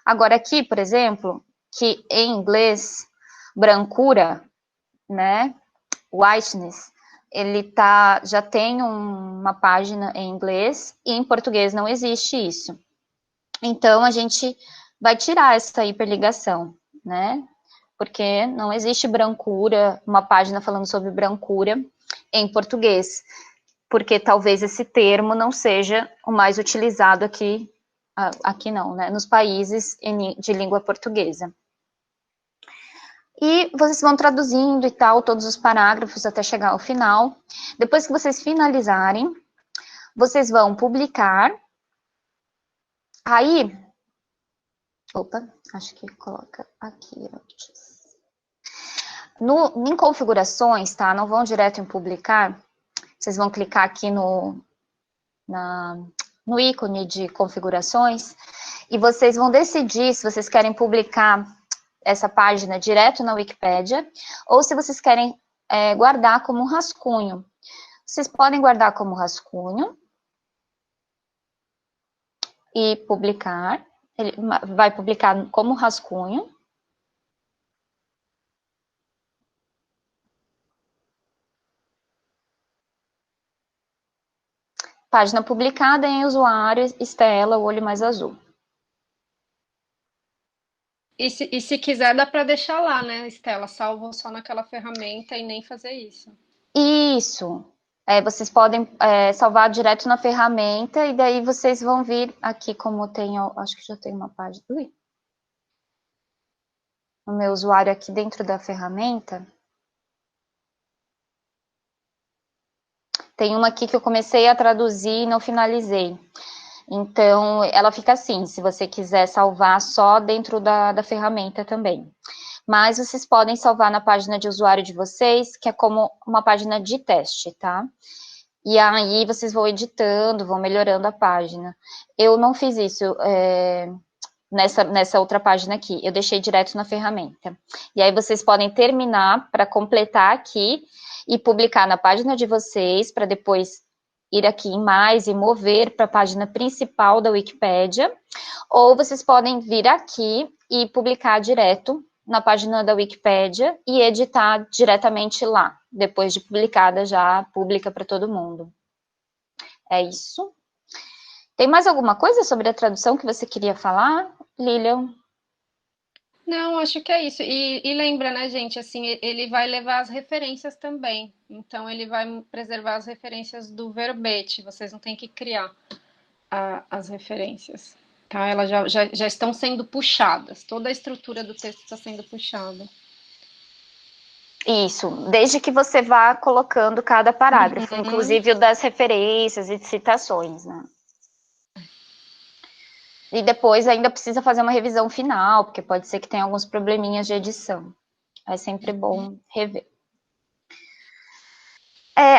Agora aqui, por exemplo, que em inglês, brancura, né, whiteness, ele já tem uma página em inglês, e em português não existe isso. Então, a gente vai tirar essa hiperligação, né? Porque não existe brancura, uma página falando sobre brancura em português, porque talvez esse termo não seja o mais utilizado aqui não, né? Nos países de língua portuguesa. E vocês vão traduzindo e tal, todos os parágrafos até chegar ao final. Depois que vocês finalizarem, vocês vão publicar. Aí, opa, acho que coloca aqui antes. Em configurações, tá? Não vão direto em publicar. Vocês vão clicar aqui no ícone de configurações e vocês vão decidir se vocês querem publicar essa página direto na Wikipédia, ou se vocês querem guardar como um rascunho. Vocês podem guardar como rascunho e publicar. Ele vai publicar como rascunho. Página publicada em usuário, Estela, o olho mais azul. E se quiser, dá para deixar lá, né, Estela? Salvo só naquela ferramenta e nem fazer isso. Isso. Vocês podem salvar direto na ferramenta e daí vocês vão vir aqui como tem, acho que já tem uma página. Ui. O meu usuário aqui dentro da ferramenta. Tem uma aqui que eu comecei a traduzir e não finalizei. Então, ela fica assim, se você quiser salvar só dentro da ferramenta também. Mas vocês podem salvar na página de usuário de vocês, que é como uma página de teste, tá? E aí vocês vão editando, vão melhorando a página. Eu não fiz isso nessa outra página aqui, eu deixei direto na ferramenta. E aí vocês podem terminar para completar aqui e publicar na página de vocês, para depois ir aqui em mais e mover para a página principal da Wikipédia, ou vocês podem vir aqui e publicar direto na página da Wikipédia e editar diretamente lá, depois de publicada já pública para todo mundo. É isso. Tem mais alguma coisa sobre a tradução que você queria falar, Lilian? Não, acho que é isso. E lembra, né, gente, assim, ele vai levar as referências também. Então, ele vai preservar as referências do verbete. Vocês não têm que criar as referências, tá? Elas já estão sendo puxadas. Toda a estrutura do texto está sendo puxada. Isso, desde que você vá colocando cada parágrafo, inclusive o das referências e citações, né? E depois ainda precisa fazer uma revisão final, porque pode ser que tenha alguns probleminhas de edição. É sempre bom rever.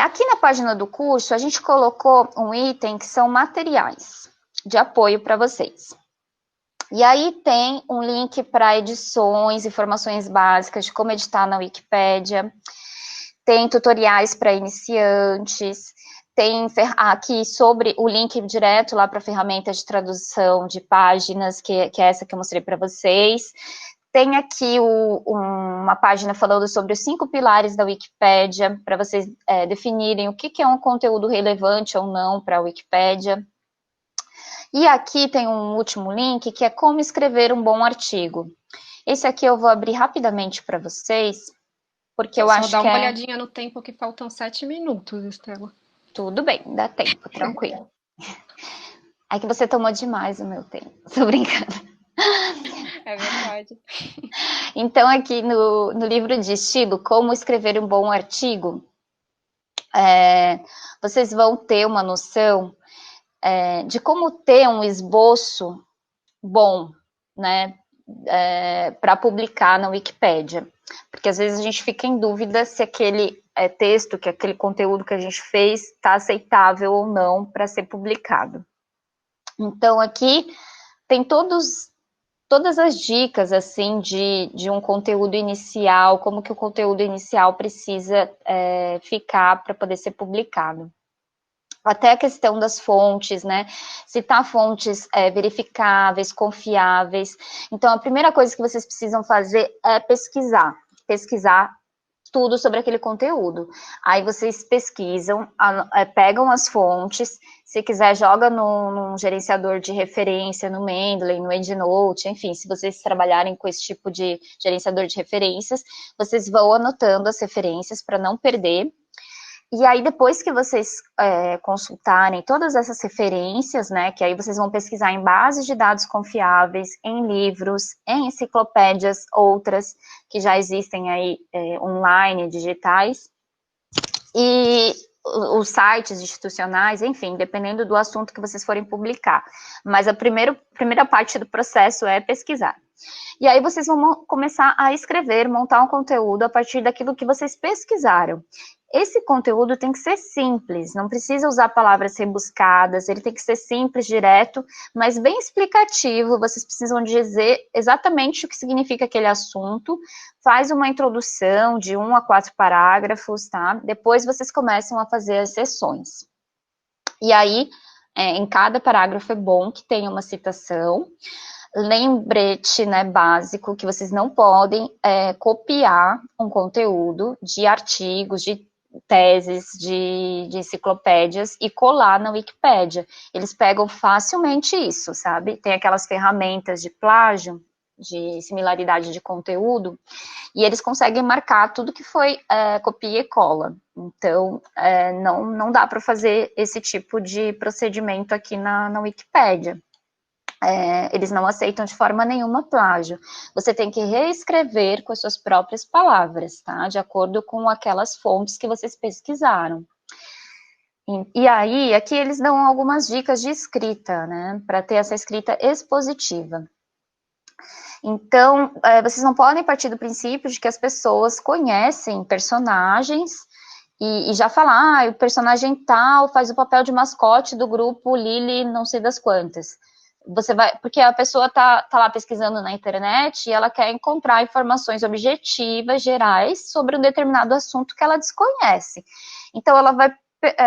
Aqui na página do curso, a gente colocou um item que são materiais de apoio para vocês. E aí tem um link para edições, informações básicas de como editar na Wikipédia, tem tutoriais para iniciantes, tem aqui sobre o link direto lá para a ferramenta de tradução de páginas, que é essa que eu mostrei para vocês. Tem aqui uma página falando sobre os 5 pilares da Wikipédia, para vocês definirem o que é um conteúdo relevante ou não para a Wikipédia. E aqui tem um último link, que é como escrever um bom artigo. Esse aqui eu vou abrir rapidamente para vocês, porque eu acho que Só dá uma olhadinha no tempo, que faltam 7 minutos, Estela. Tudo bem, dá tempo, tranquilo. É que você tomou demais o meu tempo, tô brincando. É verdade. Então, aqui no livro de estilo, como escrever um bom artigo, vocês vão ter uma noção de como ter um esboço bom, né, para publicar na Wikipédia. Porque às vezes a gente fica em dúvida se aquele texto, que aquele conteúdo que a gente fez está aceitável ou não para ser publicado. Então, aqui tem todas as dicas, assim, de um conteúdo inicial, como que o conteúdo inicial precisa ficar para poder ser publicado. Até a questão das fontes, né? Citar fontes verificáveis, confiáveis. Então, a primeira coisa que vocês precisam fazer é pesquisar tudo sobre aquele conteúdo. Aí vocês pesquisam, pegam as fontes, se quiser joga num gerenciador de referência, no Mendeley, no EndNote, enfim, se vocês trabalharem com esse tipo de gerenciador de referências, vocês vão anotando as referências para não perder. E aí, depois que vocês consultarem todas essas referências, né, que aí vocês vão pesquisar em bases de dados confiáveis, em livros, em enciclopédias, outras que já existem aí online, digitais, e os sites institucionais, enfim, dependendo do assunto que vocês forem publicar. Mas a primeira parte do processo é pesquisar. E aí vocês vão começar a escrever, montar um conteúdo a partir daquilo que vocês pesquisaram. Esse conteúdo tem que ser simples, não precisa usar palavras rebuscadas, ele tem que ser simples, direto, mas bem explicativo. Vocês precisam dizer exatamente o que significa aquele assunto, faz uma introdução de 1 a 4 parágrafos, tá? Depois vocês começam a fazer as sessões. E aí, em cada parágrafo é bom que tenha uma citação, lembrete, né, básico, que vocês não podem copiar um conteúdo de artigos, de teses, de enciclopédias e colar na Wikipédia. Eles pegam facilmente isso, sabe? Tem aquelas ferramentas de plágio, de similaridade de conteúdo, e eles conseguem marcar tudo que foi copia e cola. Então, não dá para fazer esse tipo de procedimento aqui na Wikipédia. Eles não aceitam de forma nenhuma plágio. Você tem que reescrever com as suas próprias palavras, tá? De acordo com aquelas fontes que vocês pesquisaram. E aí, aqui eles dão algumas dicas de escrita, né? Para ter essa escrita expositiva. Então, vocês não podem partir do princípio de que as pessoas conhecem personagens e já falar, o personagem tal faz o papel de mascote do grupo Lili não sei das quantas. Porque a pessoa tá lá pesquisando na internet e ela quer encontrar informações objetivas, gerais, sobre um determinado assunto que ela desconhece. Então, ela vai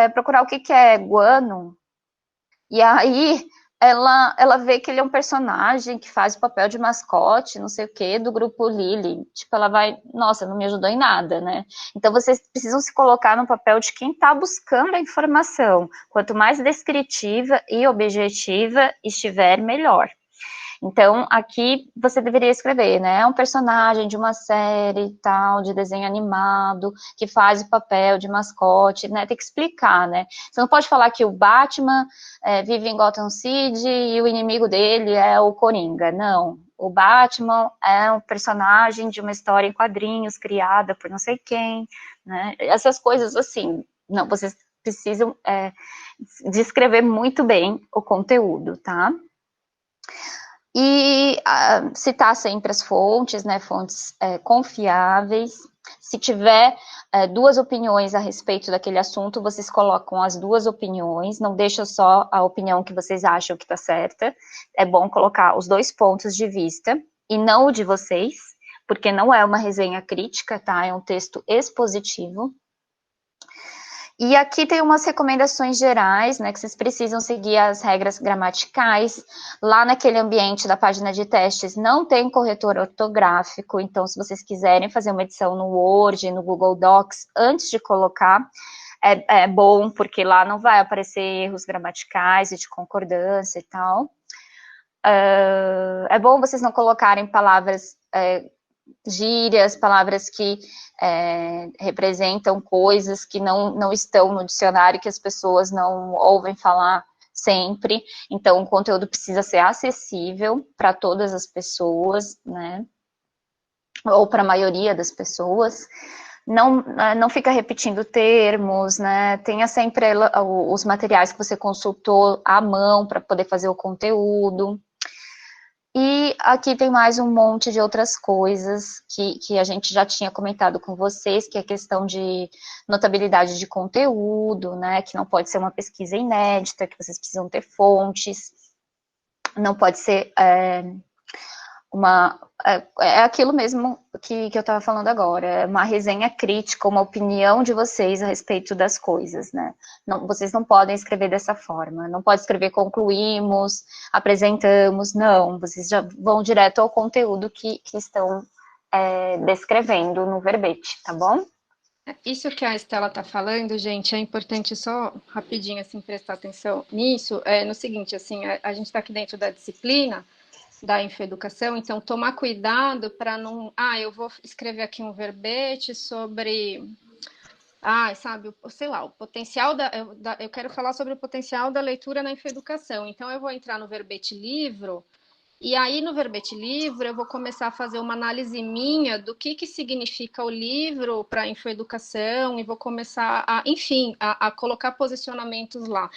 procurar o que é guano, e aí ela vê que ele é um personagem que faz o papel de mascote, não sei o quê, do grupo Lili. Tipo, ela vai, nossa, não me ajudou em nada, né? Então, vocês precisam se colocar no papel de quem está buscando a informação. Quanto mais descritiva e objetiva estiver, melhor. Então, aqui você deveria escrever, né? É um personagem de uma série tal, de desenho animado, que faz o papel de mascote, né? Tem que explicar, né? Você não pode falar que o Batman vive em Gotham City e o inimigo dele é o Coringa. Não. O Batman é um personagem de uma história em quadrinhos criada por não sei quem, né? Essas coisas assim. Não, vocês precisam descrever muito bem o conteúdo, tá? E citar sempre as fontes, né, fontes confiáveis. Se tiver duas opiniões a respeito daquele assunto, vocês colocam as duas opiniões, não deixa só a opinião que vocês acham que está certa. É bom colocar os dois pontos de vista, e não o de vocês, porque não é uma resenha crítica, tá? É um texto expositivo. E aqui tem umas recomendações gerais, né, que vocês precisam seguir as regras gramaticais. Lá naquele ambiente da página de testes não tem corretor ortográfico, então se vocês quiserem fazer uma edição no Word, no Google Docs, antes de colocar, é bom, porque lá não vai aparecer erros gramaticais e de concordância e tal. É bom vocês não colocarem palavras gírias, palavras que representam coisas que não estão no dicionário, que as pessoas não ouvem falar sempre. Então, o conteúdo precisa ser acessível para todas as pessoas, né? Ou para a maioria das pessoas. Não fica repetindo termos, né? Tenha sempre os materiais que você consultou à mão para poder fazer o conteúdo. E aqui tem mais um monte de outras coisas que a gente já tinha comentado com vocês, que é a questão de notabilidade de conteúdo, né, que não pode ser uma pesquisa inédita, que vocês precisam ter fontes, não pode ser aquilo mesmo que eu estava falando agora, é uma resenha crítica, uma opinião de vocês a respeito das coisas, né? Vocês não podem escrever dessa forma, não pode escrever concluímos, apresentamos, não, vocês já vão direto ao conteúdo que estão descrevendo no verbete, tá bom? Isso que a Estela está falando, gente, é importante só rapidinho assim prestar atenção nisso. É no seguinte, assim, a gente está aqui dentro da disciplina da infoeducação, então tomar cuidado para não, eu vou escrever aqui um verbete sobre, sabe, sei lá, o potencial eu quero falar sobre o potencial da leitura na infoeducação. Então eu vou entrar no verbete livro. E aí, no verbete livro, eu vou começar a fazer uma análise minha do que significa o livro para a infoeducação e vou começar enfim, a colocar posicionamentos lá.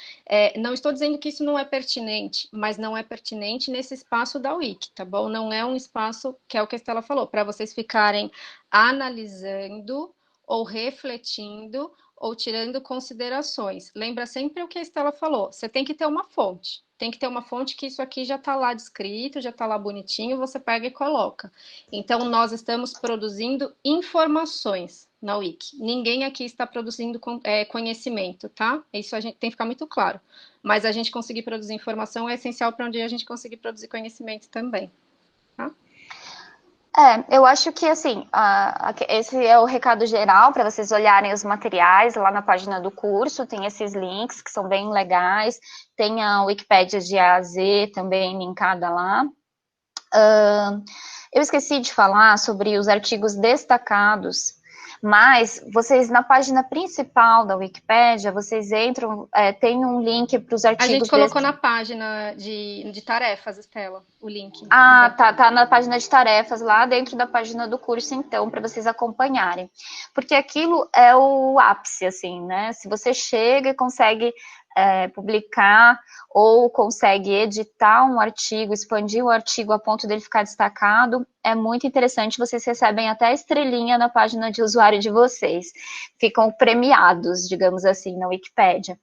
Não estou dizendo que isso não é pertinente, mas não é pertinente nesse espaço da Wiki, tá bom? Não é um espaço, que é o que a Estela falou, para vocês ficarem analisando ou refletindo ou tirando considerações. Lembra sempre o que a Estela falou, você tem que ter uma fonte. Tem que ter uma fonte que isso aqui já está lá descrito, já está lá bonitinho, você pega e coloca. Então, nós estamos produzindo informações na Wiki. Ninguém aqui está produzindo conhecimento, tá? Isso a gente tem que ficar muito claro. Mas a gente conseguir produzir informação é essencial para um dia a gente conseguir produzir conhecimento também. Tá? Eu acho que, assim, esse é o recado geral para vocês olharem os materiais lá na página do curso, tem esses links que são bem legais, tem a Wikipédia de A a Z também linkada lá. Eu esqueci de falar sobre os artigos destacados, mas vocês, na página principal da Wikipédia, vocês entram, tem um link para os artigos... A gente colocou na página de tarefas, Estela, o link. Tá na página de tarefas, lá dentro da página do curso, então, para vocês acompanharem. Porque aquilo é o ápice, assim, né? Se você chega e consegue publicar ou consegue editar um artigo, expandir o artigo a ponto dele ficar destacado, é muito interessante, vocês recebem até a estrelinha na página de usuário de vocês, ficam premiados, digamos assim, na Wikipédia.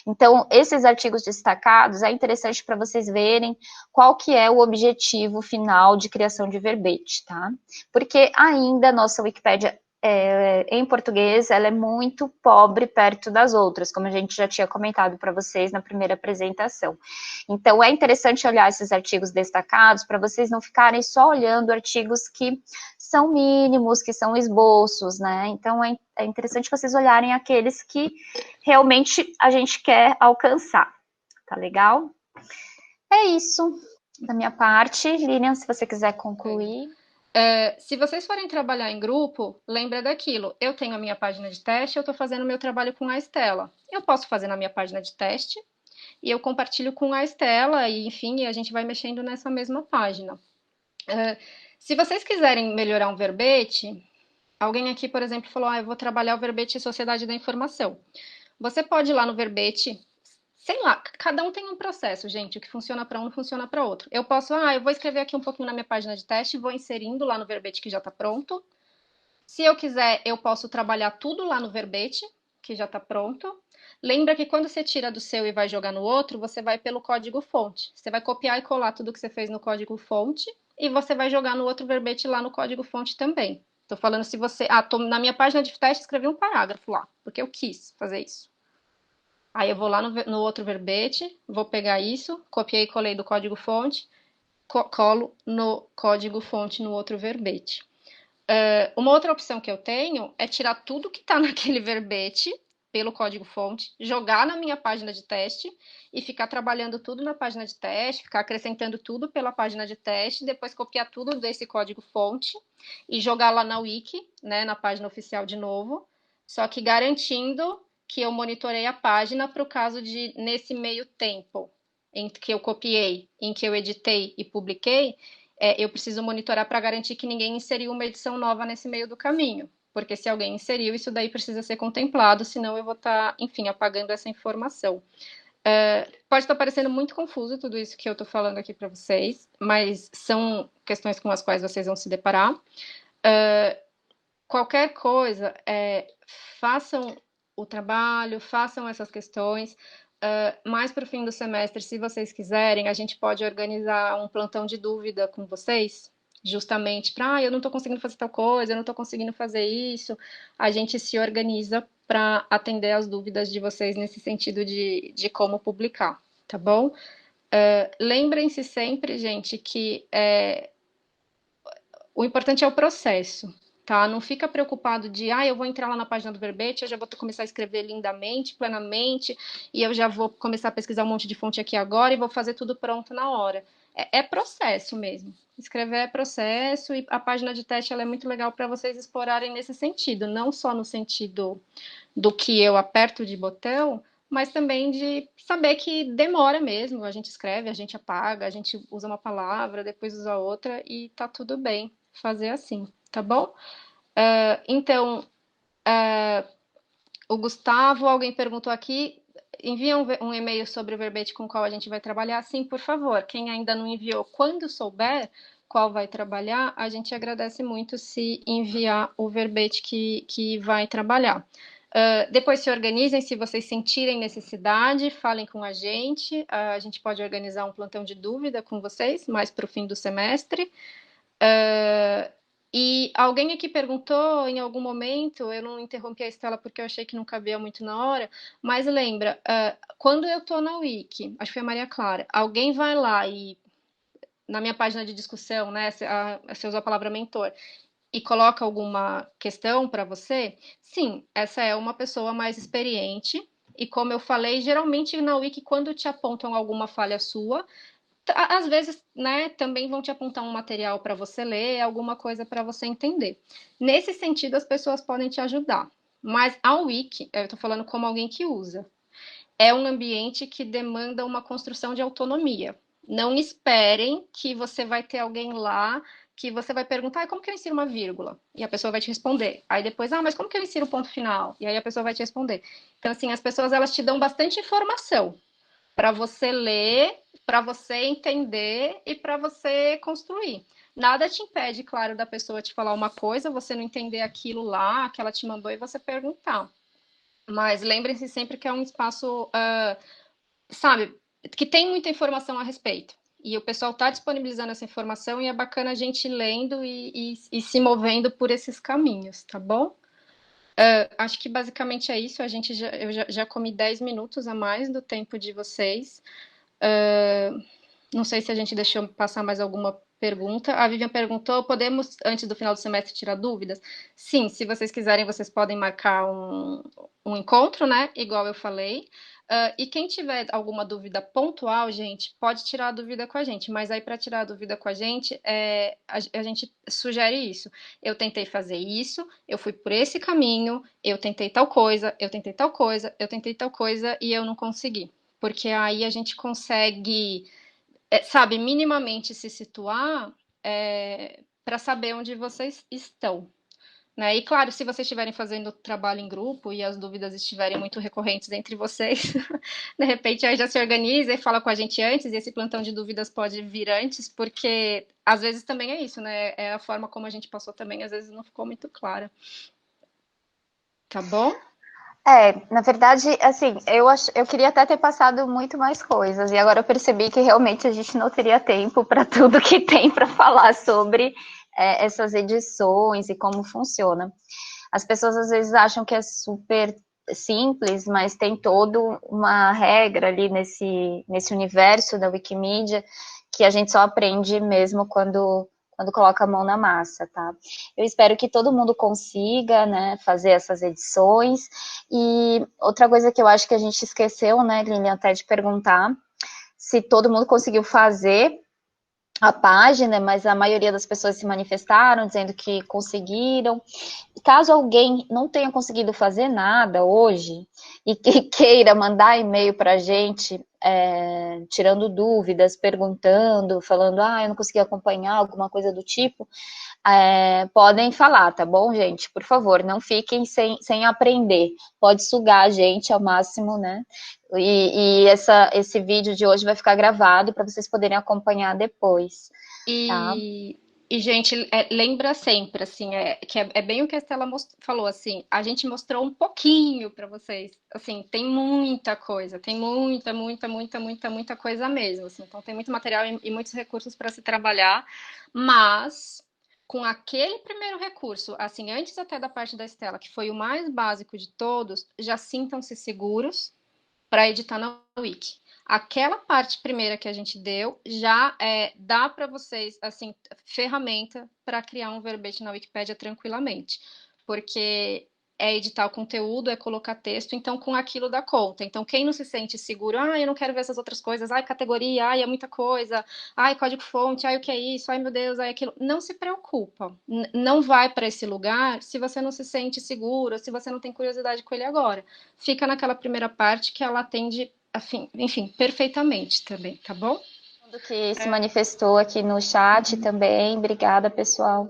Então, esses artigos destacados é interessante para vocês verem qual que é o objetivo final de criação de verbete, tá? Porque ainda a nossa Wikipédia em português, ela é muito pobre perto das outras, como a gente já tinha comentado para vocês na primeira apresentação. Então, é interessante olhar esses artigos destacados para vocês não ficarem só olhando artigos que são mínimos, que são esboços, né? Então, é interessante vocês olharem aqueles que realmente a gente quer alcançar, tá legal? É isso da minha parte. Lilian, se você quiser concluir... Se vocês forem trabalhar em grupo, lembra daquilo. Eu tenho a minha página de teste, eu estou fazendo o meu trabalho com a Estela. Eu posso fazer na minha página de teste e eu compartilho com a Estela e, enfim, a gente vai mexendo nessa mesma página. Se vocês quiserem melhorar um verbete, alguém aqui, por exemplo, falou, eu vou trabalhar o verbete Sociedade da Informação. Você pode ir lá no verbete... Sei lá, cada um tem um processo, gente. O que funciona para um não funciona para outro. Eu posso, eu vou escrever aqui um pouquinho na minha página de teste, vou inserindo lá no verbete que já está pronto. Se eu quiser, eu posso trabalhar tudo lá no verbete, que já está pronto. Lembra que quando você tira do seu e vai jogar no outro, você vai pelo código-fonte. Você vai copiar e colar tudo que você fez no código-fonte e você vai jogar no outro verbete lá no código-fonte também. Estou falando se você... na minha página de teste escrevi um parágrafo lá, porque eu quis fazer isso. Aí eu vou lá no outro verbete, vou pegar isso, copiei e colei do código-fonte, colo no código-fonte no outro verbete. Uma outra opção que eu tenho é tirar tudo que está naquele verbete, pelo código-fonte, jogar na minha página de teste e ficar trabalhando tudo na página de teste, ficar acrescentando tudo pela página de teste, depois copiar tudo desse código-fonte e jogar lá na Wiki, né, na página oficial de novo, só que garantindo que eu monitorei a página para o caso de, nesse meio tempo, em que eu copiei, em que eu editei e publiquei, eu preciso monitorar para garantir que ninguém inseriu uma edição nova nesse meio do caminho. Porque se alguém inseriu, isso daí precisa ser contemplado, senão eu vou estar, enfim, apagando essa informação. Pode estar parecendo muito confuso tudo isso que eu estou falando aqui para vocês, mas são questões com as quais vocês vão se deparar. Qualquer coisa, façam o trabalho, façam essas questões. Mais para o fim do semestre, se vocês quiserem, a gente pode organizar um plantão de dúvida com vocês, justamente para, eu não estou conseguindo fazer tal coisa, eu não estou conseguindo fazer isso. A gente se organiza para atender as dúvidas de vocês nesse sentido de como publicar, tá bom? Lembrem-se sempre, gente, que O importante é o processo, tá? Não fica preocupado de, eu vou entrar lá na página do verbete, eu já vou começar a escrever lindamente, plenamente, e eu já vou começar a pesquisar um monte de fonte aqui agora e vou fazer tudo pronto na hora. É processo mesmo. Escrever é processo e a página de teste ela é muito legal para vocês explorarem nesse sentido, não só no sentido do que eu aperto de botão, mas também de saber que demora mesmo. A gente escreve, a gente apaga, a gente usa uma palavra, depois usa outra e tá tudo bem fazer assim, tá bom? Então, o Gustavo, alguém perguntou aqui, envia um e-mail sobre o verbete com o qual a gente vai trabalhar. Sim, por favor. Quem ainda não enviou, quando souber qual vai trabalhar, a gente agradece muito se enviar o verbete que vai trabalhar. Depois se organizem, se vocês sentirem necessidade, falem com a gente pode organizar um plantão de dúvida com vocês, mais para o fim do semestre. E alguém aqui perguntou em algum momento, eu não interrompi a Estela porque eu achei que não cabia muito na hora, mas lembra, quando eu estou na Wiki, acho que foi a Maria Clara, alguém vai lá e, na minha página de discussão, né, você usa a palavra mentor, e coloca alguma questão para você, sim, essa é uma pessoa mais experiente, e como eu falei, geralmente na Wiki, quando te apontam alguma falha sua, às vezes, né, também vão te apontar um material para você ler, alguma coisa para você entender. Nesse sentido, as pessoas podem te ajudar. Mas a Wiki, eu estou falando como alguém que usa, é um ambiente que demanda uma construção de autonomia. Não esperem que você vai ter alguém lá que você vai perguntar, como que eu insiro uma vírgula? E a pessoa vai te responder. Aí depois, mas como que eu insiro o ponto final? E aí a pessoa vai te responder. Então, assim, as pessoas, elas te dão bastante informação para você ler, para você entender e para você construir. Nada te impede, claro, da pessoa te falar uma coisa, você não entender aquilo lá que ela te mandou e você perguntar. Mas lembrem-se sempre que é um espaço, sabe, que tem muita informação a respeito. E o pessoal está disponibilizando essa informação e é bacana a gente lendo e se movendo por esses caminhos, tá bom? Acho que basicamente é isso. Eu já comi 10 minutos a mais do tempo de vocês. Não sei se a gente deixou passar mais alguma pergunta. A Vivian perguntou: podemos, antes do final do semestre, tirar dúvidas? Sim, se vocês quiserem, vocês podem marcar um encontro, né? Igual eu falei. E quem tiver alguma dúvida pontual, gente, pode tirar a dúvida com a gente. Mas aí, para tirar a dúvida com a gente, a gente sugere isso. Eu tentei fazer isso, eu fui por esse caminho, eu tentei tal coisa, eu tentei tal coisa, eu tentei tal coisa e eu não consegui. Porque aí a gente consegue, sabe, minimamente se situar para saber onde vocês estão. Né? E claro, se vocês estiverem fazendo trabalho em grupo e as dúvidas estiverem muito recorrentes entre vocês, de repente aí já se organiza e fala com a gente antes, e esse plantão de dúvidas pode vir antes, porque às vezes também é isso, né? É a forma como a gente passou também, às vezes não ficou muito clara. Tá bom? Na verdade, assim, eu queria até ter passado muito mais coisas, e agora eu percebi que realmente a gente não teria tempo para tudo que tem para falar sobre essas edições e como funciona. As pessoas às vezes acham que é super simples, mas tem toda uma regra ali nesse universo da Wikimedia que a gente só aprende mesmo quando coloca a mão na massa, tá? Eu espero que todo mundo consiga, né, fazer essas edições. E outra coisa que eu acho que a gente esqueceu, né, Lilian, até de perguntar, se todo mundo conseguiu fazer a página, mas a maioria das pessoas se manifestaram dizendo que conseguiram. Caso alguém não tenha conseguido fazer nada hoje e que queira mandar e-mail para a gente, tirando dúvidas, perguntando, falando, eu não consegui acompanhar, alguma coisa do tipo, podem falar, tá bom, gente? Por favor, não fiquem sem aprender. Pode sugar a gente ao máximo, né? E esse vídeo de hoje vai ficar gravado para vocês poderem acompanhar depois, tá? E gente, lembra sempre, assim, que é bem o que a Estela falou, assim, a gente mostrou um pouquinho para vocês, assim, tem muita coisa, tem muita coisa mesmo, assim, então tem muito material e muitos recursos para se trabalhar, mas com aquele primeiro recurso, assim, antes até da parte da Estela, que foi o mais básico de todos, já sintam-se seguros para editar na Wiki. Aquela parte primeira que a gente deu já dá para vocês, assim, ferramenta para criar um verbete na Wikipédia tranquilamente, porque é editar o conteúdo, é colocar texto, então com aquilo dá conta. Então, quem não se sente seguro, eu não quero ver essas outras coisas, categoria, é muita coisa, código-fonte, o que é isso, meu Deus, aquilo. Não se preocupa, não vai para esse lugar se você não se sente seguro, se você não tem curiosidade com ele agora. Fica naquela primeira parte que ela atende, enfim, perfeitamente também, tá bom? Que se manifestou aqui no chat também. Obrigada, pessoal.